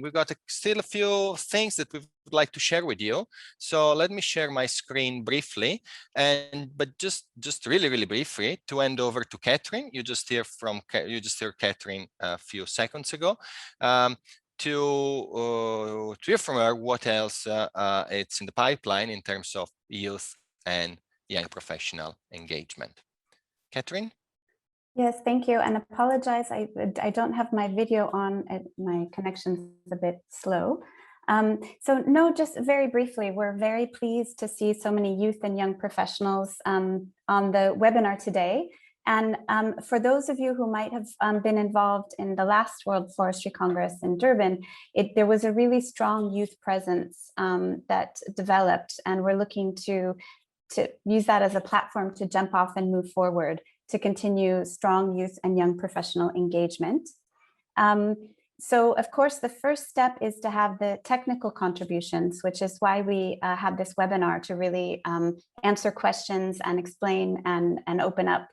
[SPEAKER 1] We've got still a few things that we would like to share with you. So let me share my screen briefly, but just really, really briefly to hand over to Catherine. You just heard Catherine a few seconds ago. To hear from her what else it's in the pipeline in terms of youth and young professional engagement. Catherine?
[SPEAKER 18] Yes, thank you. And apologize, I don't have my video on, my connection's a bit slow. So no, just very briefly, we're very pleased to see so many youth and young professionals on the webinar today. And for those of you who might have been involved in the last World Forestry Congress in Durban, there was a really strong youth presence that developed, and we're looking to use that as a platform to jump off and move forward to continue strong youth and young professional engagement. So of course, the first step is to have the technical contributions, which is why we had this webinar to really answer questions and explain and open up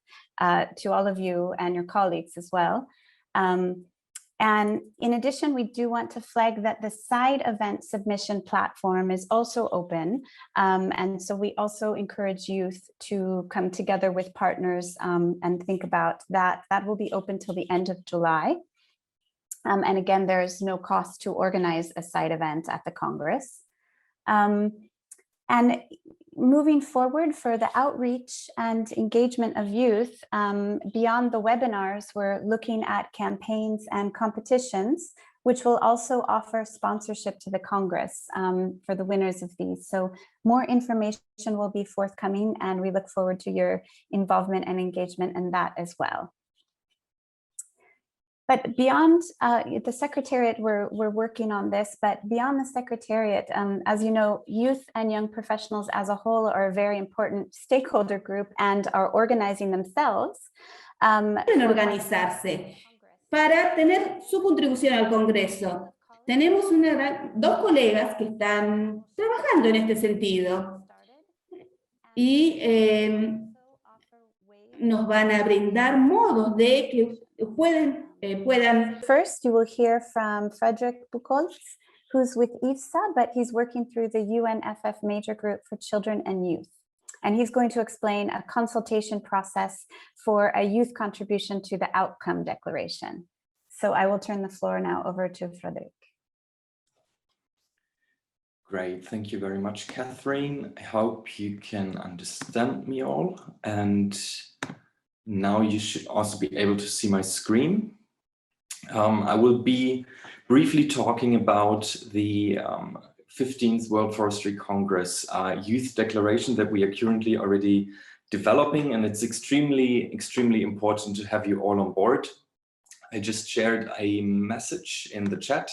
[SPEAKER 18] to all of you and your colleagues as well. And in addition, we do want to flag that the side event submission platform is also open. And so we also encourage youth to come together with partners and think about that. That will be open till the end of July. And again, there's no cost to organize a side event at the Congress. And moving forward for the outreach and engagement of youth, beyond the webinars, we're looking at campaigns and competitions, which will also offer sponsorship to the Congress for the winners of these. So more information will be forthcoming, and we look forward to your involvement and engagement in that as well. But beyond the Secretariat, we're working on this, but beyond the Secretariat, as you know, youth and young professionals as a whole are a very important stakeholder group and are organizing themselves.
[SPEAKER 6] Organizarse para tener su contribución al Congreso. tenemos dos colegas que están trabajando en este sentido y nos van a brindar modos de que puedan.
[SPEAKER 18] First, you will hear from Frederick Buchholz, who's with IFSA, but he's working through the UNFF Major Group for Children and Youth. And he's going to explain a consultation process for a youth contribution to the outcome declaration. So I will turn the floor now over to Frederick.
[SPEAKER 19] Great, thank you very much, Catherine. I hope you can understand me all. And now you should also be able to see my screen. I will be briefly talking about the 15th World Forestry Congress Youth Declaration that we are currently already developing, and it's extremely important to have you all on board. I just shared a message in the chat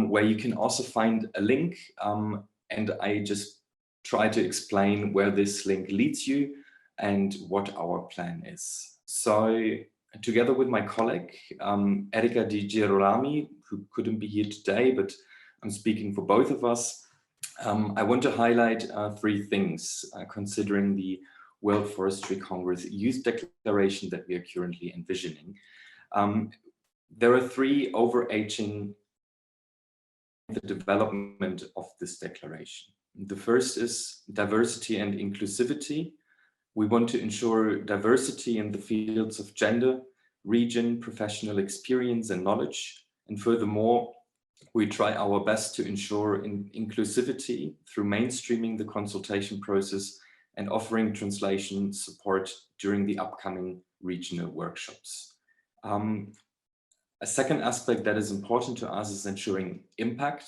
[SPEAKER 19] where you can also find a link, and I just try to explain where this link leads you and what our plan is. So together with my colleague, Erika Di Girolami, who couldn't be here today, but I'm speaking for both of us, I want to highlight three things considering the World Forestry Congress Youth Declaration that we are currently envisioning. There are three overarching the development of this declaration. The first is diversity and inclusivity. We want to ensure diversity in the fields of gender, region, professional experience and knowledge. And furthermore, we try our best to ensure inclusivity through mainstreaming the consultation process and offering translation support during the upcoming regional workshops. A second aspect that is important to us is ensuring impact.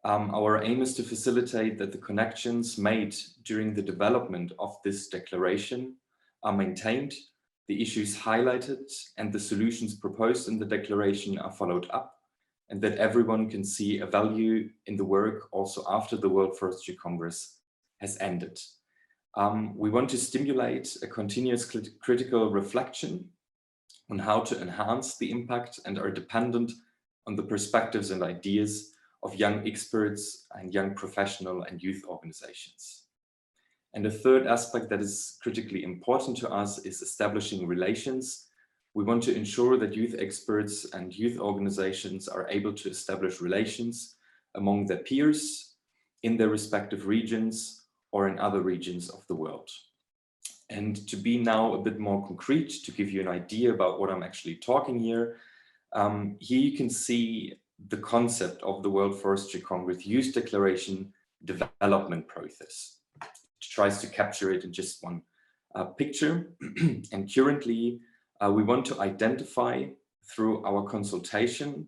[SPEAKER 19] Our aim is to facilitate that the connections made during the development of this declaration are maintained, the issues highlighted and the solutions proposed in the declaration are followed up, and that everyone can see a value in the work also after the World Forestry Congress has ended. We want to stimulate a continuous critical reflection on how to enhance the impact and are dependent on the perspectives and ideas of young experts and young professional and youth organizations. And the third aspect that is critically important to us is establishing relations. We want to ensure that youth experts and youth organizations are able to establish relations among their peers in their respective regions or in other regions of the world. And to be now a bit more concrete, to give you an idea about what I'm actually talking here, here you can see the concept of the World Forestry Congress Youth Declaration development process. It tries to capture it in just one picture. And currently, we want to identify through our consultation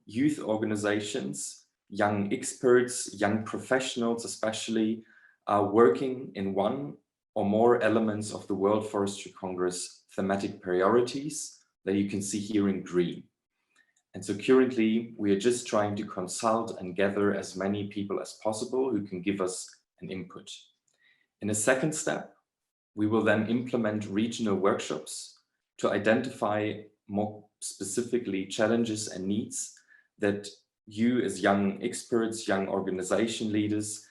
[SPEAKER 19] youth organizations, young experts, young professionals especially, working in one or more elements of the World Forestry Congress thematic priorities that you can see here in green. And so currently we are just trying to consult and gather as many people as possible who can give us an input. In a second step, we will then implement regional workshops to identify more specifically challenges and needs that you as young experts, young organization leaders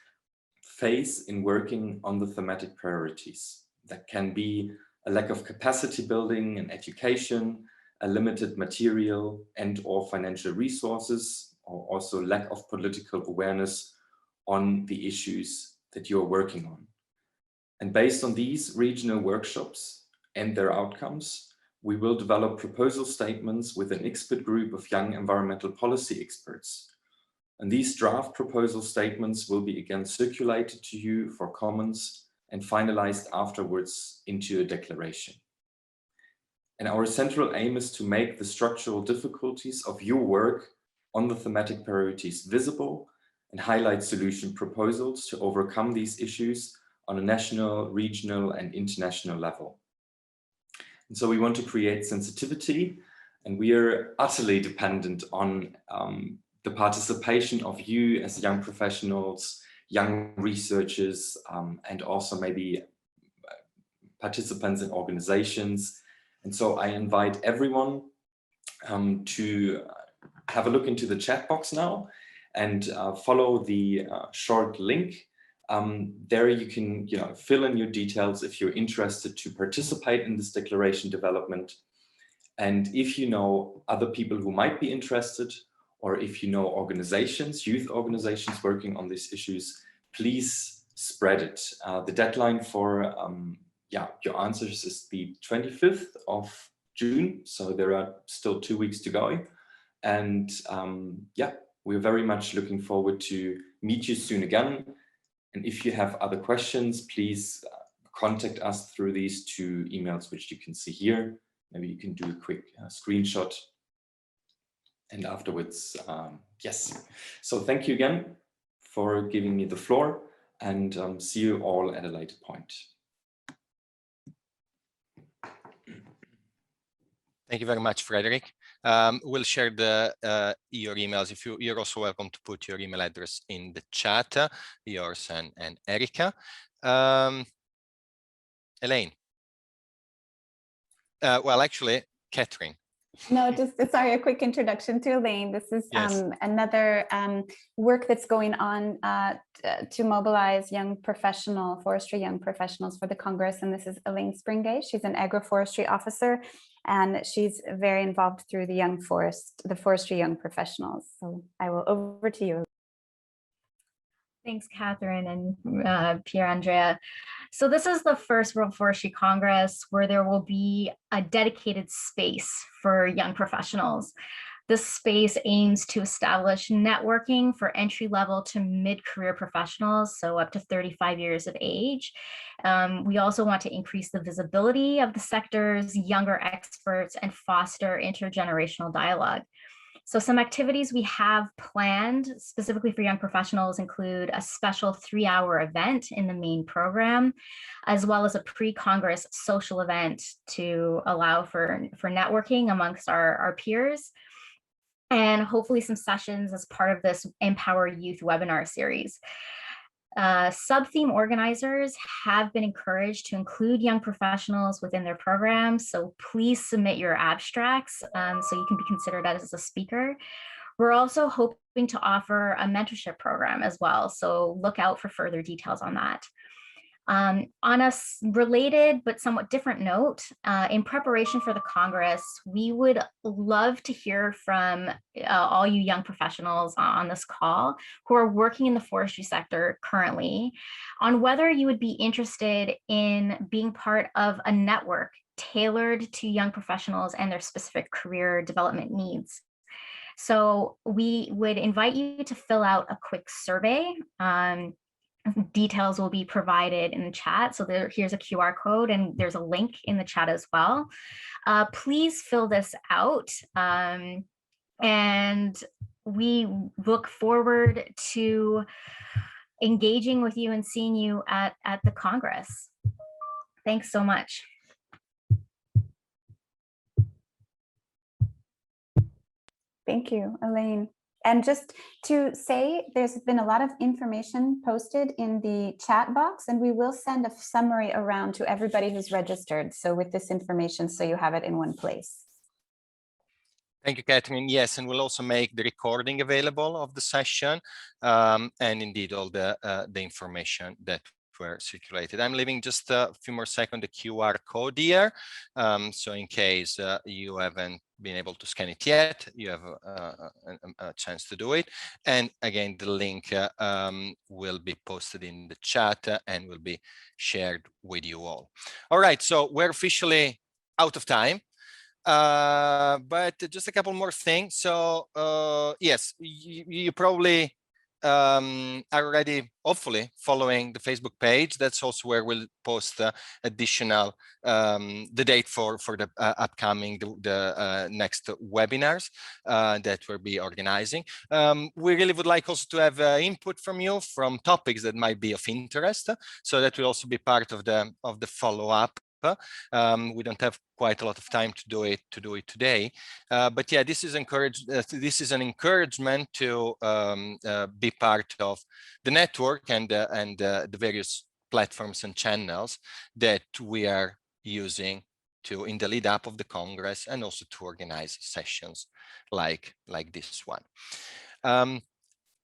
[SPEAKER 19] face in working on the thematic priorities. That can be a lack of capacity building and education, a limited material and or financial resources, or also lack of political awareness on the issues that you're working on. And based on these regional workshops and their outcomes, we will develop proposal statements with an expert group of young environmental policy experts. And these draft proposal statements will be again circulated to you for comments and finalized afterwards into a declaration. And our central aim is to make the structural difficulties of your work on the thematic priorities visible and highlight solution proposals to overcome these issues on a national, regional, and international level. And so we want to create sensitivity, and we are utterly dependent on the participation of you as young professionals, young researchers, and also maybe participants in organizations. And so I invite everyone to have a look into the chat box now and follow the short link. There you can fill in your details if you're interested to participate in this declaration development. And if you know other people who might be interested, or if you know organizations, youth organizations working on these issues, please spread it. The deadline for your answers is the 25th of June, so there are still 2 weeks to go. And we're very much looking forward to meet you soon again. And if you have other questions, please contact us through these 2 emails, which you can see here. Maybe you can do a quick screenshot. And afterwards, yes. So thank you again for giving me the floor, and see you all at a later point.
[SPEAKER 1] Thank you very much, Frederick. We'll share your emails. If you're also welcome to put your email address in the chat, yours and Erika. Elaine. Well, actually, Catherine.
[SPEAKER 18] No, just sorry, a quick introduction to Elaine. This is another work that's going on to mobilize forestry young professionals for the Congress. And this is Elaine Springay. She's an agroforestry officer, and she's very involved through the forestry young professionals. So I will over to you.
[SPEAKER 20] Thanks, Catherine and Pierre Andrea. So this is the first World Forestry Congress where there will be a dedicated space for young professionals. This space aims to establish networking for entry-level to mid-career professionals, so up to 35 years of age. We also want to increase the visibility of the sector's younger experts and foster intergenerational dialogue. So some activities we have planned specifically for young professionals include a special 3-hour event in the main program, as well as a pre-Congress social event to allow for networking amongst our peers, and hopefully some sessions as part of this Empower Youth webinar series. Sub-theme organizers have been encouraged to include young professionals within their programs, so please submit your abstracts so you can be considered as a speaker. We're also hoping to offer a mentorship program as well, so look out for further details on that. On a related but somewhat different note, in preparation for the Congress, we would love to hear from all you young professionals on this call who are working in the forestry sector currently on whether you would be interested in being part of a network tailored to young professionals and their specific career development needs. So we would invite you to fill out a quick survey. Details will be provided in the chat. So here's a QR code and there's a link in the chat as well. Please fill this out. And we look forward to engaging with you and seeing you at the Congress. Thanks so much.
[SPEAKER 18] Thank you, Elaine. And just to say, there's been a lot of information posted in the chat box, and we will send a summary around to everybody who's registered. So with this information, so you have it in one place.
[SPEAKER 1] Thank you, Catherine. Yes, and we'll also make the recording available of the session, and indeed all the information that were circulated. I'm leaving just a few more seconds the QR code here. So in case you haven't been able to scan it yet, you have a chance to do it. And again, the link will be posted in the chat and will be shared with you all. All right, so we're officially out of time. But just a couple more things. So yes, you probably are already hopefully following the Facebook page. That's also where we'll post additional the date for the upcoming next webinars that we'll be organizing. We really would like also to have input from you from topics that might be of interest, so that will also be part of the follow-up. We don't have quite a lot of time to do it today, but yeah, this is an encouragement to be part of the network and the various platforms and channels that we are using in the lead up of the Congress, and also to organize sessions like this one.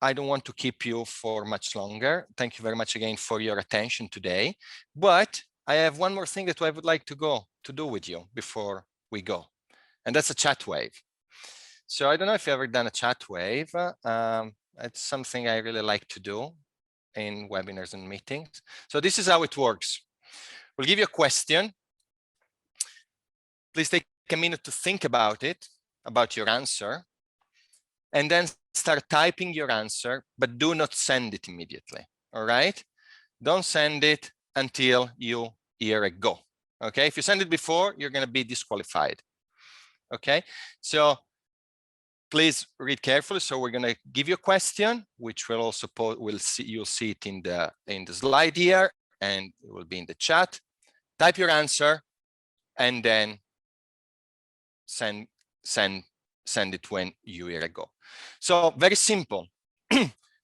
[SPEAKER 1] I don't want to keep you for much longer. Thank you very much again for your attention today. But I have one more thing that I would like to do with you before we go, and that's a chat wave. So I don't know if you've ever done a chat wave. It's something I really like to do in webinars and meetings. So this is how it works. We'll give you a question. Please take a minute to think about it, about your answer, and then start typing your answer, but do not send it immediately, all right? Don't send it until you hear a go, okay? If you send it before, you're gonna be disqualified, okay? So please read carefully. So we're gonna give you a question, which will also you'll see it in the slide here, and it will be in the chat. Type your answer, and then send it when you hear a go. So very simple.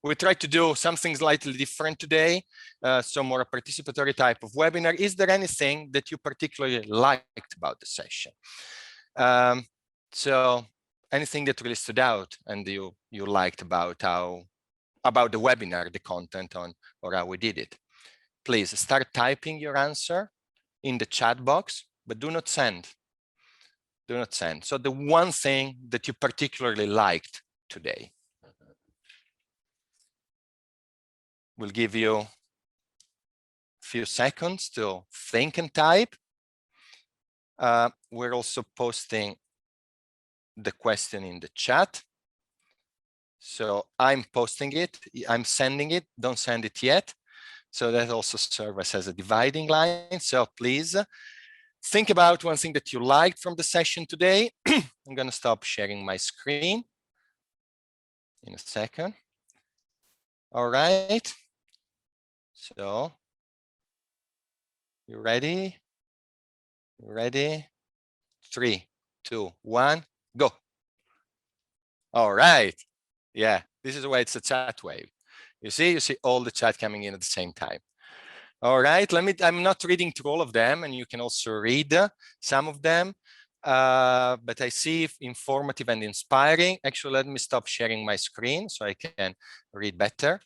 [SPEAKER 1] We try to do something slightly different today, so more a participatory type of webinar. Is there anything that you particularly liked about the session? So anything that really stood out and you liked about the webinar, the content or how we did it? Please start typing your answer in the chat box, but do not send. Do not send. So the one thing that you particularly liked today. We'll give you a few seconds to think and type. We're also posting the question in the chat. So I'm posting it, I'm sending it, don't send it yet. So that also serves as a dividing line. So please think about one thing that you liked from the session today. I'm going to stop sharing my screen in a second. All right. So you ready? You ready? 3, 2, 1, go. All right. Yeah, this is why it's a chat wave. You see all the chat coming in at the same time. All right, I'm not reading through all of them, and you can also read some of them. But I see informative and inspiring. Actually, let me stop sharing my screen so I can read better.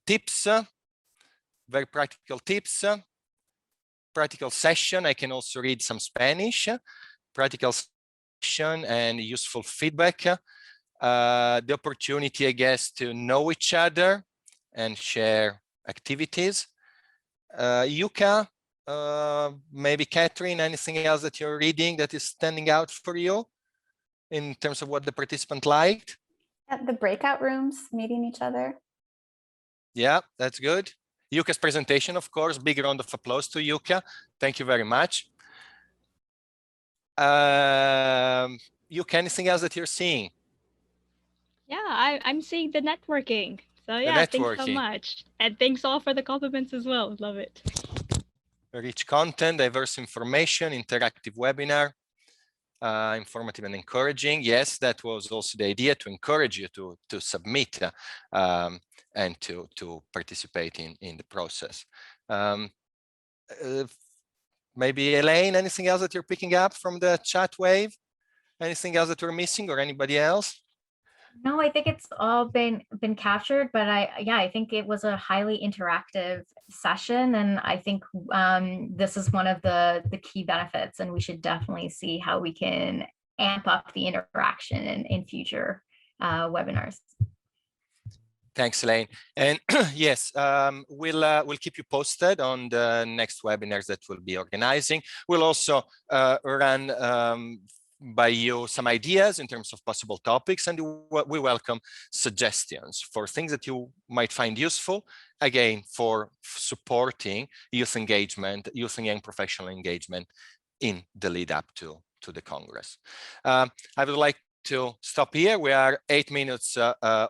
[SPEAKER 1] Tips, very practical tips. Practical session, I can also read some Spanish. Practical session and useful feedback. The opportunity, I guess, to know each other and share activities. Yuka, maybe Catherine, anything else that you're reading that is standing out for you in terms of what the participant liked?
[SPEAKER 18] The breakout rooms, meeting each other.
[SPEAKER 1] Yeah, that's good. Yuka's presentation, of course, big round of applause to Yuka. Thank you very much. Yuka, anything else that you're seeing?
[SPEAKER 5] Yeah, I'm seeing the networking. So yeah, thanks so much. And thanks all for the compliments as well. Love it.
[SPEAKER 1] Rich content, diverse information, interactive webinar, informative and encouraging. Yes, that was also the idea, to encourage you to submit and to participate in the process. Maybe Elaine, anything else that you're picking up from the chat wave? Anything else that we're missing, or anybody else?
[SPEAKER 20] No, I think it's all been captured, but I think it was a highly interactive session, and I think this is one of the key benefits, and we should definitely see how we can amp up the interaction in future webinars.
[SPEAKER 1] Thanks, Elaine. And yes, we'll keep you posted on the next webinars that we'll be organizing. We'll also run by you some ideas in terms of possible topics, and we welcome suggestions for things that you might find useful, again, for supporting youth engagement, youth and young professional engagement in the lead up to the Congress. I would like to stop here. We are 8 minutes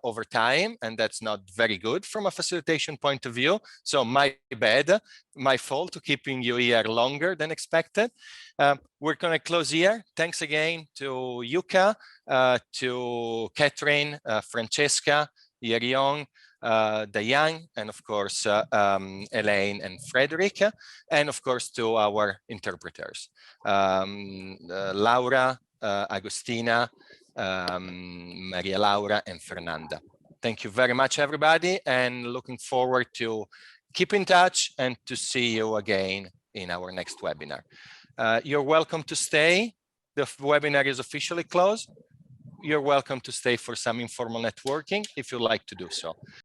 [SPEAKER 1] over time, and that's not very good from a facilitation point of view. So my bad, my fault to keeping you here longer than expected. We're going to close here. Thanks again to Yuka, to Catherine, Francesca, Yeriong, Diane, and of course, Elaine and Frederick, and of course to our interpreters, Laura, Agostina, Maria Laura, and Fernanda. Thank you very much, everybody, and looking forward to keep in touch and to see you again in our next webinar. You're welcome to stay. The webinar is officially closed. You're welcome to stay for some informal networking if you'd like to do so.